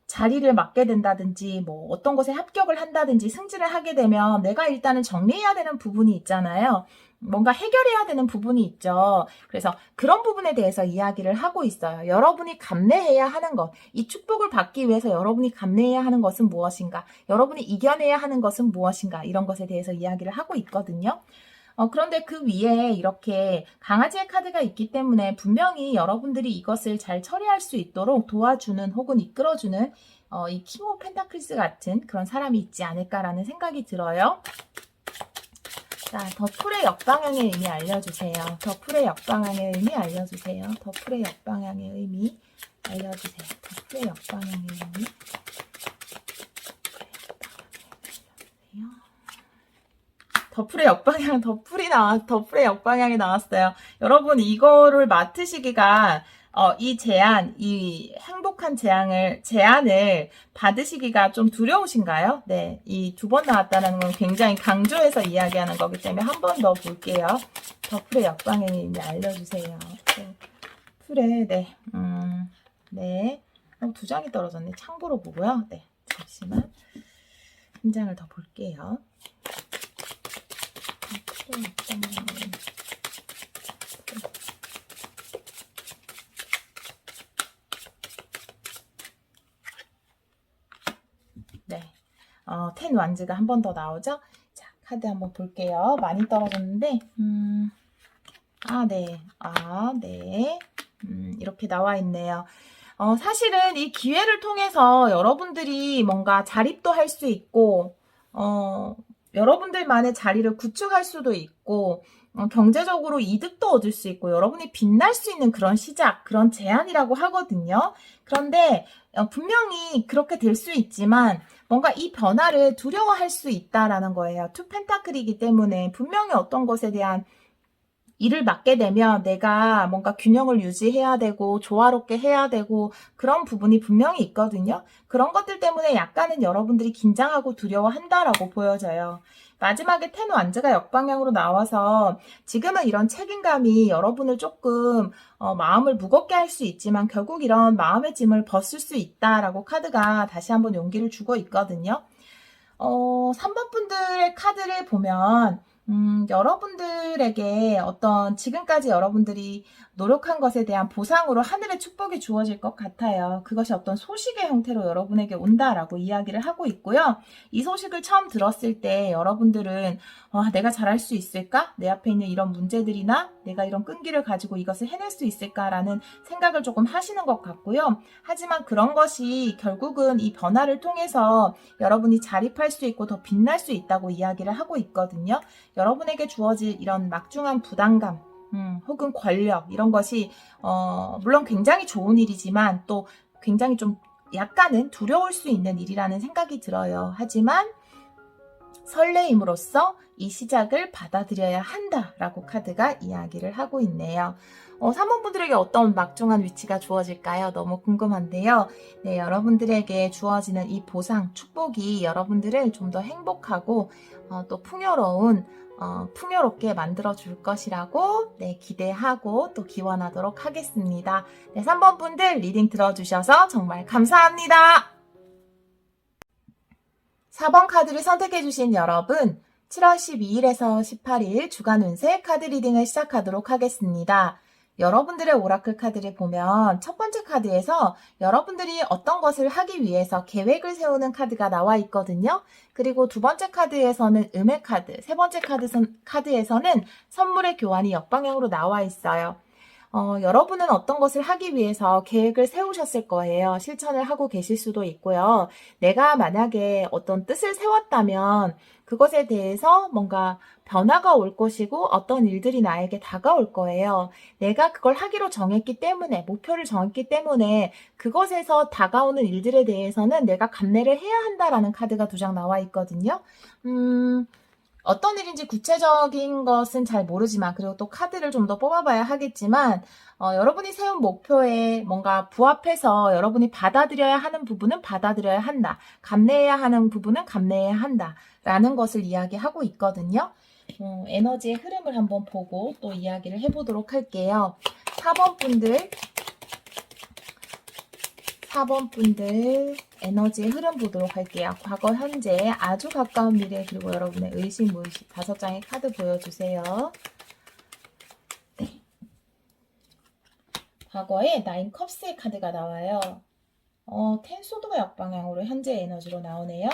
자리를 맡게 된다든지 어떤 곳에 합격을 한다든지 승진을 하게 되면 내가 일단은 정리해야 되는 부분이 있잖아요. 뭔가 해결해야 되는 부분이 있죠. 그래서 그런 부분에 대해서 이야기를 하고 있어요. 여러분이 감내해야 하는 것, 이 축복을 받기 위해서 여러분이 감내해야 하는 것은 무엇인가, 여러분이 이겨내야 하는 것은 무엇인가, 이런 것에 대해서 이야기를 하고 있거든요. 그런데 그 위에 이렇게 강아지의 카드가 있기 때문에 분명히 여러분들이 이것을 잘 처리할 수 있도록 도와주는 혹은 이끌어주는 이 킹 오브 펜타클스 같은 그런 사람이 있지 않을까라는 생각이 들어요. 자, 더풀의 역방향의 의미 알려주세요. 더풀의 역방향의 의미 알려주세요. 더풀의 역방향의 의미 알려주세요. 더풀의 역방향의 의미. 더풀의 역방향, 더풀의 역방향이 나왔어요. 여러분, 이거를 맡으시기가, 이 행복한 제안을 받으시기가 좀 두려우신가요? 네. 이 2번 나왔다는 건 굉장히 강조해서 이야기하는 거기 때문에 한 번 더 볼게요. 더풀의 역방향의 의미 알려주세요. 네. 네. 2장이 떨어졌네. 참고로 보고요. 네. 잠시만. 한 장을 더 볼게요. 네. 텐 완즈가 한 번 더 나오죠? 자, 카드 한번 볼게요. 많이 떨어졌는데, 네. 이렇게 나와 있네요. 사실은 이 기회를 통해서 여러분들이 뭔가 자립도 할 수 있고, 여러분들만의 자리를 구축할 수도 있고, 경제적으로 이득도 얻을 수 있고, 여러분이 빛날 수 있는 그런 시작, 그런 제안이라고 하거든요. 그런데 분명히 그렇게 될 수 있지만, 뭔가 이 변화를 두려워할 수 있다라는 거예요. 투 펜타클이기 때문에 분명히 어떤 것에 대한 일을 맡게 되면 내가 뭔가 균형을 유지해야 되고 조화롭게 해야 되고 그런 부분이 분명히 있거든요. 그런 것들 때문에 약간은 여러분들이 긴장하고 두려워한다라고 보여져요. 마지막에 텐 완즈가 역방향으로 나와서 지금은 이런 책임감이 여러분을 조금 마음을 무겁게 할 수 있지만 결국 이런 마음의 짐을 벗을 수 있다라고 카드가 다시 한번 용기를 주고 있거든요. 3번 분들의 카드를 보면 여러분들에게 어떤 지금까지 여러분들이 노력한 것에 대한 보상으로 하늘의 축복이 주어질 것 같아요. 그것이 어떤 소식의 형태로 여러분에게 온다라고 이야기를 하고 있고요. 이 소식을 처음 들었을 때 여러분들은 내가 잘할 수 있을까? 내 앞에 있는 이런 문제들이나 내가 이런 끈기를 가지고 이것을 해낼 수 있을까라는 생각을 조금 하시는 것 같고요. 하지만 그런 것이 결국은 이 변화를 통해서 여러분이 자립할 수 있고 더 빛날 수 있다고 이야기를 하고 있거든요. 여러분에게 주어질 이런 막중한 부담감, 혹은 권력 이런 것이 물론 굉장히 좋은 일이지만 또 굉장히 좀 약간은 두려울 수 있는 일이라는 생각이 들어요. 하지만 설레임으로써 이 시작을 받아들여야 한다라고 카드가 이야기를 하고 있네요. 3번 분들에게 어떤 막중한 위치가 주어질까요? 너무 궁금한데요. 네, 여러분들에게 주어지는 이 보상, 축복이 여러분들을 좀 더 행복하고 또 풍요롭게 만들어줄 것이라고 기대하고 또 기원하도록 하겠습니다. 네, 3번 분들 리딩 들어주셔서 정말 감사합니다. 4번 카드를 선택해주신 여러분, 7월 12일에서 18일 주간 운세 카드 리딩을 시작하도록 하겠습니다. 여러분들의 오라클 카드를 보면 첫 번째 카드에서 여러분들이 어떤 것을 하기 위해서 계획을 세우는 카드가 나와 있거든요. 그리고 두 번째 카드에서는 음의 카드, 세 번째 카드에서는 선물의 교환이 역방향으로 나와 있어요. 여러분은 어떤 것을 하기 위해서 계획을 세우셨을 거예요. 실천을 하고 계실 수도 있고요. 내가 만약에 어떤 뜻을 세웠다면 그것에 대해서 뭔가 변화가 올 것이고 어떤 일들이 나에게 다가올 거예요. 내가 그걸 하기로 정했기 때문에, 목표를 정했기 때문에 그것에서 다가오는 일들에 대해서는 내가 감내를 해야 한다라는 카드가 두 장 나와 있거든요. 어떤 일인지 구체적인 것은 잘 모르지만, 그리고 또 카드를 좀 더 뽑아봐야 하겠지만, 여러분이 세운 목표에 뭔가 부합해서 여러분이 받아들여야 하는 부분은 받아들여야 한다. 감내해야 하는 부분은 감내해야 한다. 라는 것을 이야기하고 있거든요. 에너지의 흐름을 한번 보고 또 이야기를 해보도록 할게요. 4번 분들 에너지의 흐름 보도록 할게요. 과거, 현재, 아주 가까운 미래, 그리고 여러분의 의식, 무의식 5장의 카드 보여주세요. 네. 과거에 9 컵스의 카드가 나와요. 텐소드가 역방향으로 현재 에너지로 나오네요.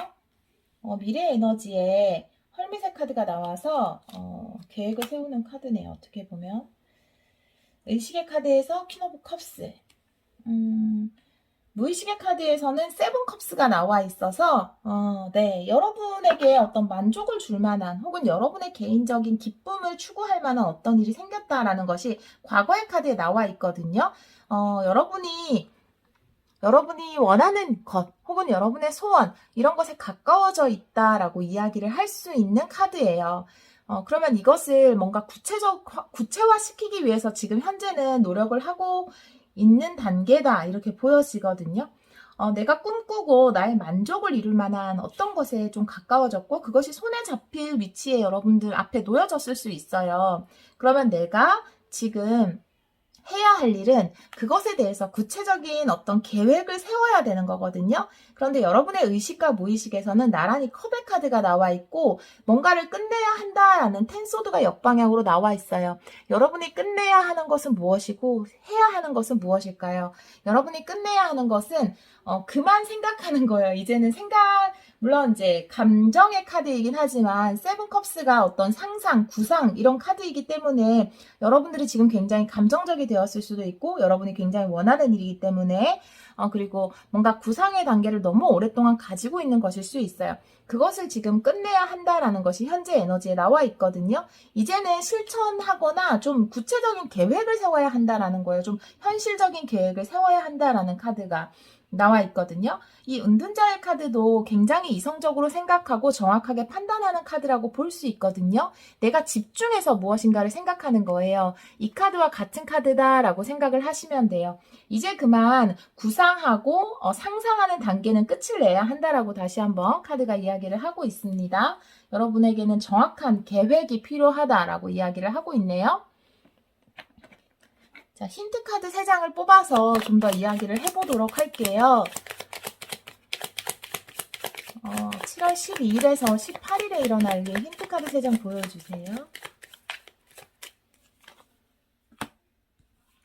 미래 에너지에 헐밋의 카드가 나와서 계획을 세우는 카드네요. 어떻게 보면 의식의 카드에서 퀸 오브 컵스, 무의식의 카드에서는 세븐 컵스가 나와 있어서 여러분에게 어떤 만족을 줄 만한 혹은 여러분의 개인적인 기쁨을 추구할 만한 어떤 일이 생겼다라는 것이 과거의 카드에 나와 있거든요. 여러분이 원하는 것 혹은 여러분의 소원 이런 것에 가까워져 있다라고 이야기를 할 수 있는 카드예요. 그러면 이것을 뭔가 구체화시키기 위해서 지금 현재는 노력을 하고 있는 단계다 이렇게 보여지거든요. 내가 꿈꾸고 나의 만족을 이룰 만한 어떤 것에 좀 가까워졌고 그것이 손에 잡힐 위치에 여러분들 앞에 놓여졌을 수 있어요. 그러면 내가 지금 해야 할 일은 그것에 대해서 구체적인 어떤 계획을 세워야 되는 거거든요. 그런데 여러분의 의식과 무의식에서는 나란히 컵의 카드가 나와 있고 뭔가를 끝내야 한다라는 텐소드가 역방향으로 나와 있어요. 여러분이 끝내야 하는 것은 무엇이고 해야 하는 것은 무엇일까요? 여러분이 끝내야 하는 것은 그만 생각하는 거예요. 이제는 물론 이제 감정의 카드이긴 하지만 세븐컵스가 어떤 상상, 구상 이런 카드이기 때문에 여러분들이 지금 굉장히 감정적이 되었을 수도 있고 여러분이 굉장히 원하는 일이기 때문에 그리고 뭔가 구상의 단계를 너무 오랫동안 가지고 있는 것일 수 있어요. 그것을 지금 끝내야 한다라는 것이 현재 에너지에 나와 있거든요. 이제는 실천하거나 좀 구체적인 계획을 세워야 한다라는 거예요. 좀 현실적인 계획을 세워야 한다라는 카드가 나와 있거든요. 이 은둔자의 카드도 굉장히 이성적으로 생각하고 정확하게 판단하는 카드라고 볼 수 있거든요. 내가 집중해서 무엇인가를 생각하는 거예요. 이 카드와 같은 카드다라고 생각을 하시면 돼요. 이제 그만 구상하고 상상하는 단계는 끝을 내야 한다라고 다시 한번 카드가 이야기를 하고 있습니다. 여러분에게는 정확한 계획이 필요하다라고 이야기를 하고 있네요. 자, 힌트 카드 3장을 뽑아서 좀 더 이야기를 해보도록 할게요. 7월 12일에서 18일에 일어날 일 힌트 카드 3장 보여주세요.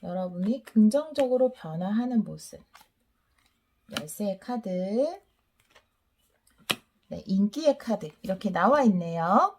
여러분이 긍정적으로 변화하는 모습. 열쇠의 카드, 네, 인기의 카드 이렇게 나와 있네요.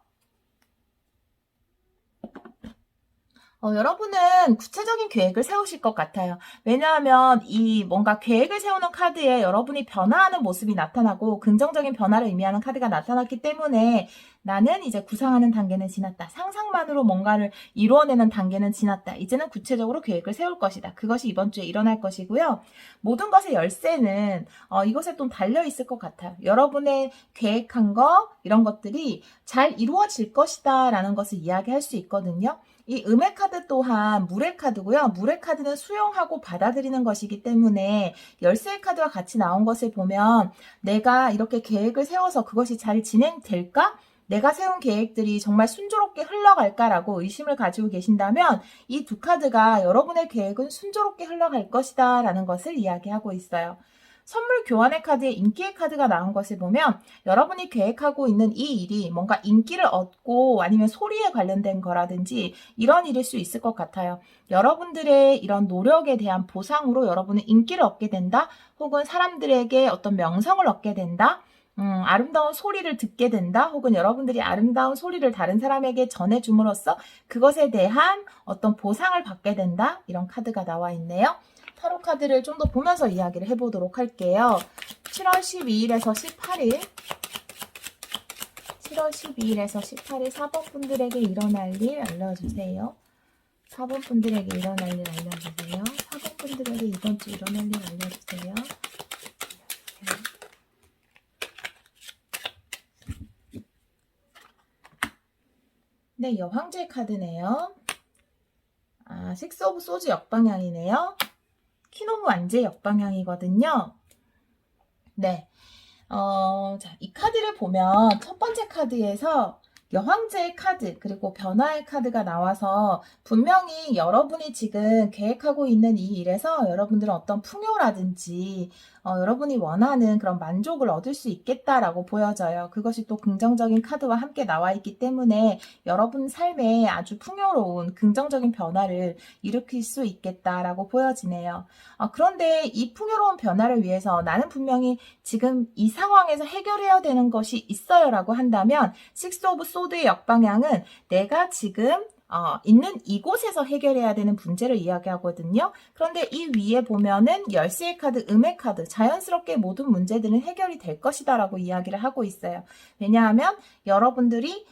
여러분은 구체적인 계획을 세우실 것 같아요. 왜냐하면 이 뭔가 계획을 세우는 카드에 여러분이 변화하는 모습이 나타나고 긍정적인 변화를 의미하는 카드가 나타났기 때문에 나는 이제 구상하는 단계는 지났다. 상상만으로 뭔가를 이루어내는 단계는 지났다. 이제는 구체적으로 계획을 세울 것이다. 그것이 이번 주에 일어날 것이고요. 모든 것의 열쇠는 이것에 좀 달려있을 것 같아요. 여러분의 계획한 거 이런 것들이 잘 이루어질 것이다 라는 것을 이야기할 수 있거든요. 이 음의 카드 또한 물의 카드고요. 물의 카드는 수용하고 받아들이는 것이기 때문에 열쇠의 카드와 같이 나온 것을 보면 내가 이렇게 계획을 세워서 그것이 잘 진행될까? 내가 세운 계획들이 정말 순조롭게 흘러갈까라고 의심을 가지고 계신다면 이 두 카드가 여러분의 계획은 순조롭게 흘러갈 것이다 라는 것을 이야기하고 있어요. 선물 교환의 카드에 인기의 카드가 나온 것을 보면 여러분이 계획하고 있는 이 일이 뭔가 인기를 얻고 아니면 소리에 관련된 거라든지 이런 일일 수 있을 것 같아요. 여러분들의 이런 노력에 대한 보상으로 여러분은 인기를 얻게 된다. 혹은 사람들에게 어떤 명성을 얻게 된다. 아름다운 소리를 듣게 된다. 혹은 여러분들이 아름다운 소리를 다른 사람에게 전해줌으로써 그것에 대한 어떤 보상을 받게 된다. 이런 카드가 나와 있네요. 타로 카드를 좀 더 보면서 이야기를 해보도록 할게요. 7월 12일에서 18일 7월 12일에서 18일 4번 분들에게 일어날 일 알려주세요. 4번 분들에게 일어날 일 알려주세요. 4번 분들에게 이번 주 일어날 일 알려주세요. 네, 여왕제 카드네요. 식스 오브 소즈 역방향이네요. 퀸 오브 완제 역방향이거든요. 네. 자, 이 카드를 보면 첫 번째 카드에서 여왕제의 카드 그리고 변화의 카드가 나와서 분명히 여러분이 지금 계획하고 있는 이 일에서 여러분들은 어떤 풍요라든지 여러분이 원하는 그런 만족을 얻을 수 있겠다라고 보여져요. 그것이 또 긍정적인 카드와 함께 나와 있기 때문에 여러분 삶에 아주 풍요로운 긍정적인 변화를 일으킬 수 있겠다라고 보여지네요. 그런데 이 풍요로운 변화를 위해서 나는 분명히 지금 이 상황에서 해결해야 되는 것이 있어요 라고 한다면 식스 오브 소드의 역방향은 내가 지금 있는 이곳에서 해결해야 되는 문제를 이야기하거든요. 그런데 이 위에 보면은 열쇠의 카드, 음의 카드, 자연스럽게 모든 문제들은 해결이 될 것이다 라고 이야기를 하고 있어요. 왜냐하면 여러분들이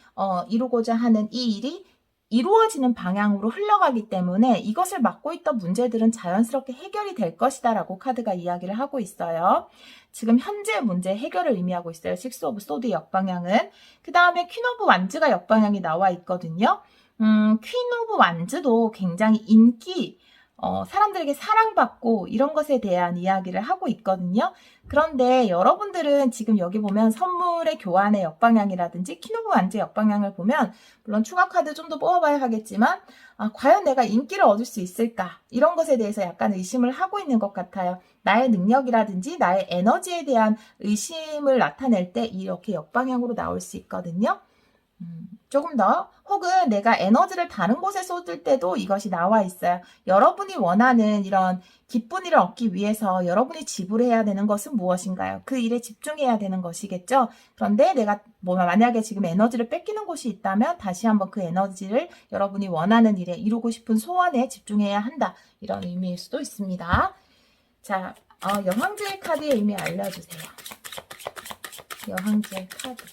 이루고자 하는 이 일이 이루어지는 방향으로 흘러가기 때문에 이것을 막고 있던 문제들은 자연스럽게 해결이 될 것이다 라고 카드가 이야기를 하고 있어요. 지금 현재 문제 해결을 의미하고 있어요. 식스 오브 소드 역방향은. 그 다음에 퀸 오브 완즈가 역방향이 나와 있거든요. 퀸 오브 완즈도 굉장히 인기, 사람들에게 사랑받고 이런 것에 대한 이야기를 하고 있거든요. 그런데 여러분들은 지금 여기 보면 선물의 교환의 역방향이라든지 퀸 오브 완즈의 역방향을 보면 물론 추가 카드 좀 더 뽑아봐야 하겠지만 과연 내가 인기를 얻을 수 있을까? 이런 것에 대해서 약간 의심을 하고 있는 것 같아요. 나의 능력이라든지 나의 에너지에 대한 의심을 나타낼 때 이렇게 역방향으로 나올 수 있거든요. 조금 더 혹은 내가 에너지를 다른 곳에 쏟을 때도 이것이 나와 있어요. 여러분이 원하는 이런 기쁜 일을 얻기 위해서 여러분이 지불해야 되는 것은 무엇인가요? 그 일에 집중해야 되는 것이겠죠. 그런데 내가 만약에 지금 에너지를 뺏기는 곳이 있다면 다시 한번 그 에너지를 여러분이 원하는 일에 이루고 싶은 소원에 집중해야 한다. 이런 의미일 수도 있습니다. 자, 여왕제의 카드의 의미 알려주세요. 여왕제의 카드.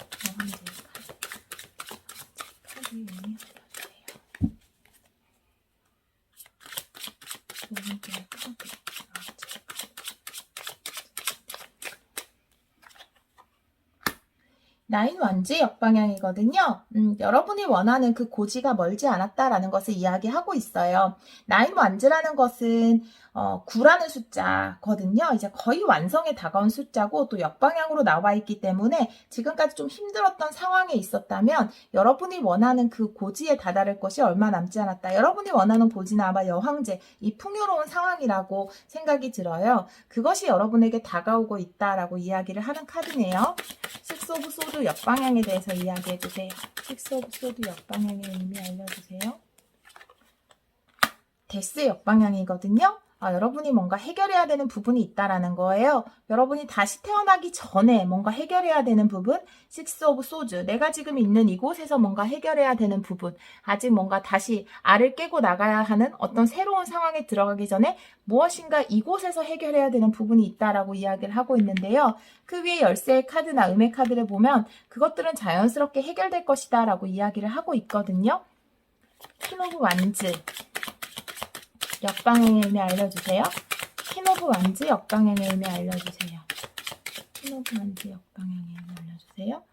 나인 완지 역방향이거든요. 여러분이 원하는 그 고지가 멀지 않았다라는 것을 이야기하고 있어요. 나인 완즈라는 것은 9라는 숫자거든요. 이제 거의 완성에 다가온 숫자고 또 역방향으로 나와 있기 때문에 지금까지 좀 힘들었던 상황에 있었다면 여러분이 원하는 그 고지에 다다를 것이 얼마 남지 않았다. 여러분이 원하는 고지는 아마 여황제, 이 풍요로운 상황이라고 생각이 들어요. 그것이 여러분에게 다가오고 있다라고 이야기를 하는 카드네요. 식스 오브 소드 역방향에 대해서 이야기해주세요. 식스 오브 소드 역방향의 의미 알려주세요. 데스 역방향이거든요. 여러분이 뭔가 해결해야 되는 부분이 있다라는 거예요. 여러분이 다시 태어나기 전에 뭔가 해결해야 되는 부분, 식스 오브 소주, 내가 지금 있는 이곳에서 뭔가 해결해야 되는 부분, 아직 뭔가 다시 알을 깨고 나가야 하는 어떤 새로운 상황에 들어가기 전에 무엇인가 이곳에서 해결해야 되는 부분이 있다라고 이야기를 하고 있는데요. 그 위에 열쇠의 카드나 음의 카드를 보면 그것들은 자연스럽게 해결될 것이다 라고 이야기를 하고 있거든요. 퀸 오브 완즈. 역방향의 의미 알려주세요. 퀸 오브 완즈 역방향의 의미 알려주세요. 퀸 오브 완즈 역방향의 의미 알려주세요.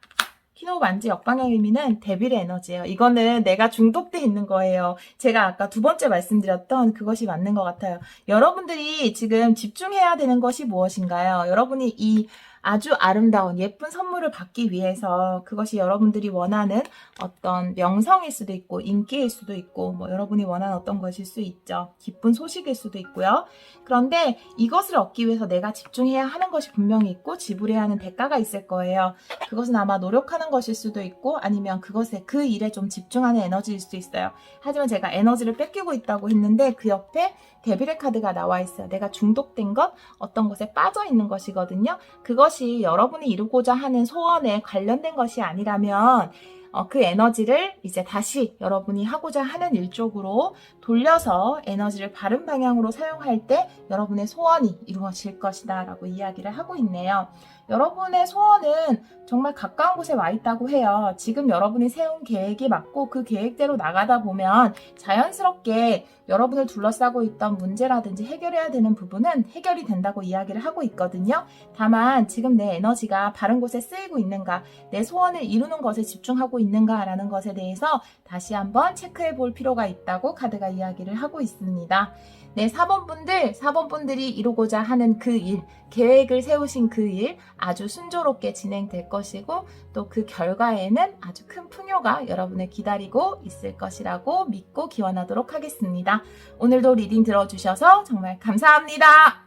퀸 오브 완즈 역방향의 의미는 데빌의 에너지예요. 이거는 내가 중독돼 있는 거예요. 제가 아까 두 번째 말씀드렸던 그것이 맞는 것 같아요. 여러분들이 지금 집중해야 되는 것이 무엇인가요? 여러분이 이 아주 아름다운 예쁜 선물을 받기 위해서 그것이 여러분들이 원하는 어떤 명성일 수도 있고 인기일 수도 있고 뭐 여러분이 원하는 어떤 것일 수 있죠. 기쁜 소식일 수도 있고요. 그런데 이것을 얻기 위해서 내가 집중해야 하는 것이 분명히 있고 지불해야 하는 대가가 있을 거예요. 그것은 아마 노력하는 것일 수도 있고 아니면 그 일에 좀 집중하는 에너지일 수도 있어요. 하지만 제가 에너지를 뺏기고 있다고 했는데 그 옆에 데빌의 카드가 나와 있어요. 내가 중독된 것, 어떤 것에 빠져 있는 것이거든요. 그것이 여러분이 이루고자 하는 소원에 관련된 것이 아니라면 그 에너지를 이제 다시 여러분이 하고자 하는 일 쪽으로 돌려서 에너지를 바른 방향으로 사용할 때 여러분의 소원이 이루어질 것이다 라고 이야기를 하고 있네요. 여러분의 소원은 정말 가까운 곳에 와 있다고 해요. 지금 여러분이 세운 계획이 맞고 그 계획대로 나가다 보면 자연스럽게 여러분을 둘러싸고 있던 문제라든지 해결해야 되는 부분은 해결이 된다고 이야기를 하고 있거든요. 다만 지금 내 에너지가 바른 곳에 쓰이고 있는가, 내 소원을 이루는 것에 집중하고 있는가라는 것에 대해서 다시 한번 체크해 볼 필요가 있다고 카드가 이야기를 하고 있습니다. 네, 4번 분들이 이루고자 하는 그 일, 계획을 세우신 그 일 아주 순조롭게 진행될 것이고 또 그 결과에는 아주 큰 풍요가 여러분을 기다리고 있을 것이라고 믿고 기원하도록 하겠습니다. 오늘도 리딩 들어주셔서 정말 감사합니다.